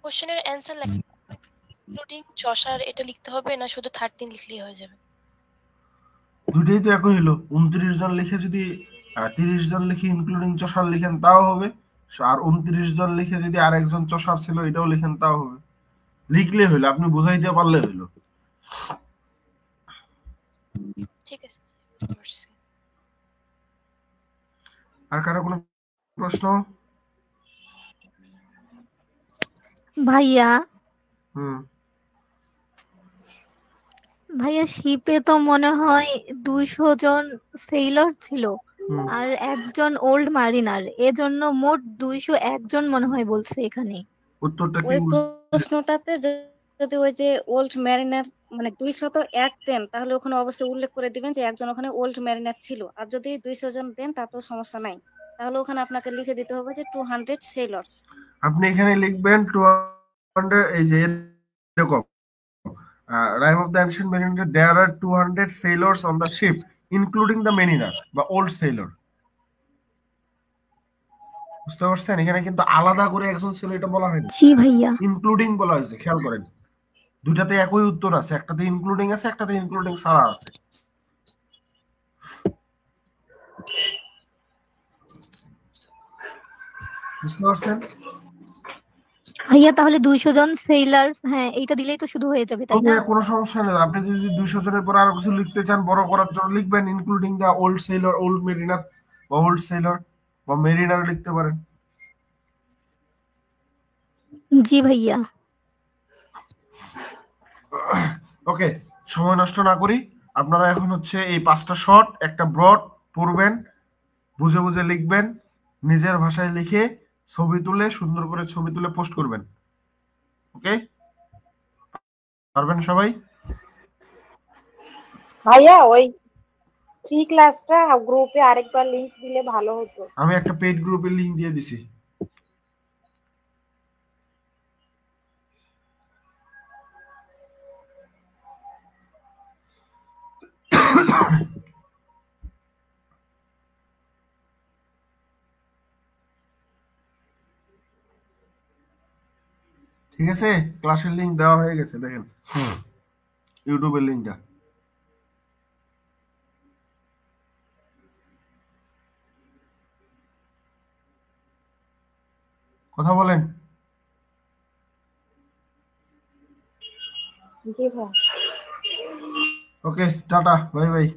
কোশ্চেনের অ্যানসার ইনক্লুডিং চসার এটা লিখতে হবে না শুধু 13 লিখলেই হয়ে যাবে? দুইটাই তো একই হলো। 29 জন লিখে যদি 30 জন লিখে ইনক্লুডিং চসার লিখেন তাও হবে, আর 29 জন লিখে যদি আর একজন চসার ছিল এটাও লিখেন তাও হবে। লিখলে হইলো, আপনি বুঝাইতে পারলে হইলো। ঠিক আছে, বুঝতে পারছি। আর কারো কোনো প্রশ্ন? ভাইয়া হুম, ভাইয়া শিপে তো মনে হয় 200 জন সেইলর ছিল হুম। আর একজন ওল্ড মারিনার, এজন্য মোট 201 জন মনে হয় বলছে এখানে। উত্তরটা কি ওই প্রশ্নটাতে যদি ওই যে ওল্ড ম্যারিনার মানে 201 দেন তাহলে ওখানে অবশ্যই উল্লেখ করে দিবেন যে একজন ওখানে ওল্ড ম্যারিনার ছিল। আর যদি 200 জন দেন তাতেও সমস্যা নাই, তাহলে ওখানে আপনাকে লিখে দিতে হবে যে 200 sailors। আপনি এখানে লিখবেন 200, এই যে এরকম Rime of the Ancient Mariner, there are 200 sailors on the ship, including the mariner বা old sailor। বুঝতে পারছেন? এখানে কিন্তু আলাদা করে একজন ছিল এটা বলা হয়নি, জি ভাইয়া। ইনক্লুডিং বলা হয়েছে। খেয়াল করেন, দুটাতে একই উত্তর আছে, একটাতে ইনক্লুডিং আছে, একটাতে ইনক্লুডিং ছাড়া আছে। বুঝতে পারছেন? ভাইয়া তাহলে 200 জন সেলার্স, হ্যাঁ এইটা দিলেই তো শুধু হয়ে যাবে তাই ওকে, না? কোনো সমস্যা নেই। আপনি যদি 200 জনের পর আরো কিছু লিখতে চান বড় করার জন্য লিখবেন including the old sailor, old mariner বা ওল্ড সেলর বা মেরিনার লিখতে পারেন। জি ভাইয়া। ওকে, সময় নষ্ট না করি, আপনারা এখন হচ্ছে এই 5টা শর্ট একটা ব্রড পড়বেন, বুঝে বুঝে লিখবেন, নিজের ভাষায় লিখে ছবি তুলে সুন্দর করে ছবি তুলে পোস্ট করবেন। ওকে, পারবেন সবাই? ভাইয়া ওই 3 ক্লাসটা গ্রুপে আরেকবার লিংক দিলে ভালো হতো। আমি একটা পেইড গ্রুপের লিংক দিয়ে দিছি। ঠিক আছে, ক্লাসের লিংক দেওয়া হয়ে গেছে, দেখেন ইউটিউবের লিংকটা। কথা বলেন। জি ভাই। ওকে, টাটা, বাই বাই।